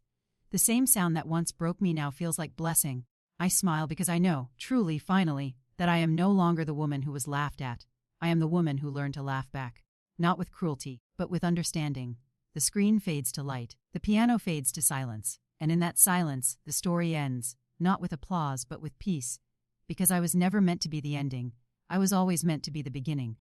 The same sound that once broke me now feels like blessing. I smile because I know, truly, finally, that I am no longer the woman who was laughed at. I am the woman who learned to laugh back. Not with cruelty, but with understanding. The screen fades to light. The piano fades to silence. And in that silence, the story ends, not with applause but with peace. Because I was never meant to be the ending. I was always meant to be the beginning.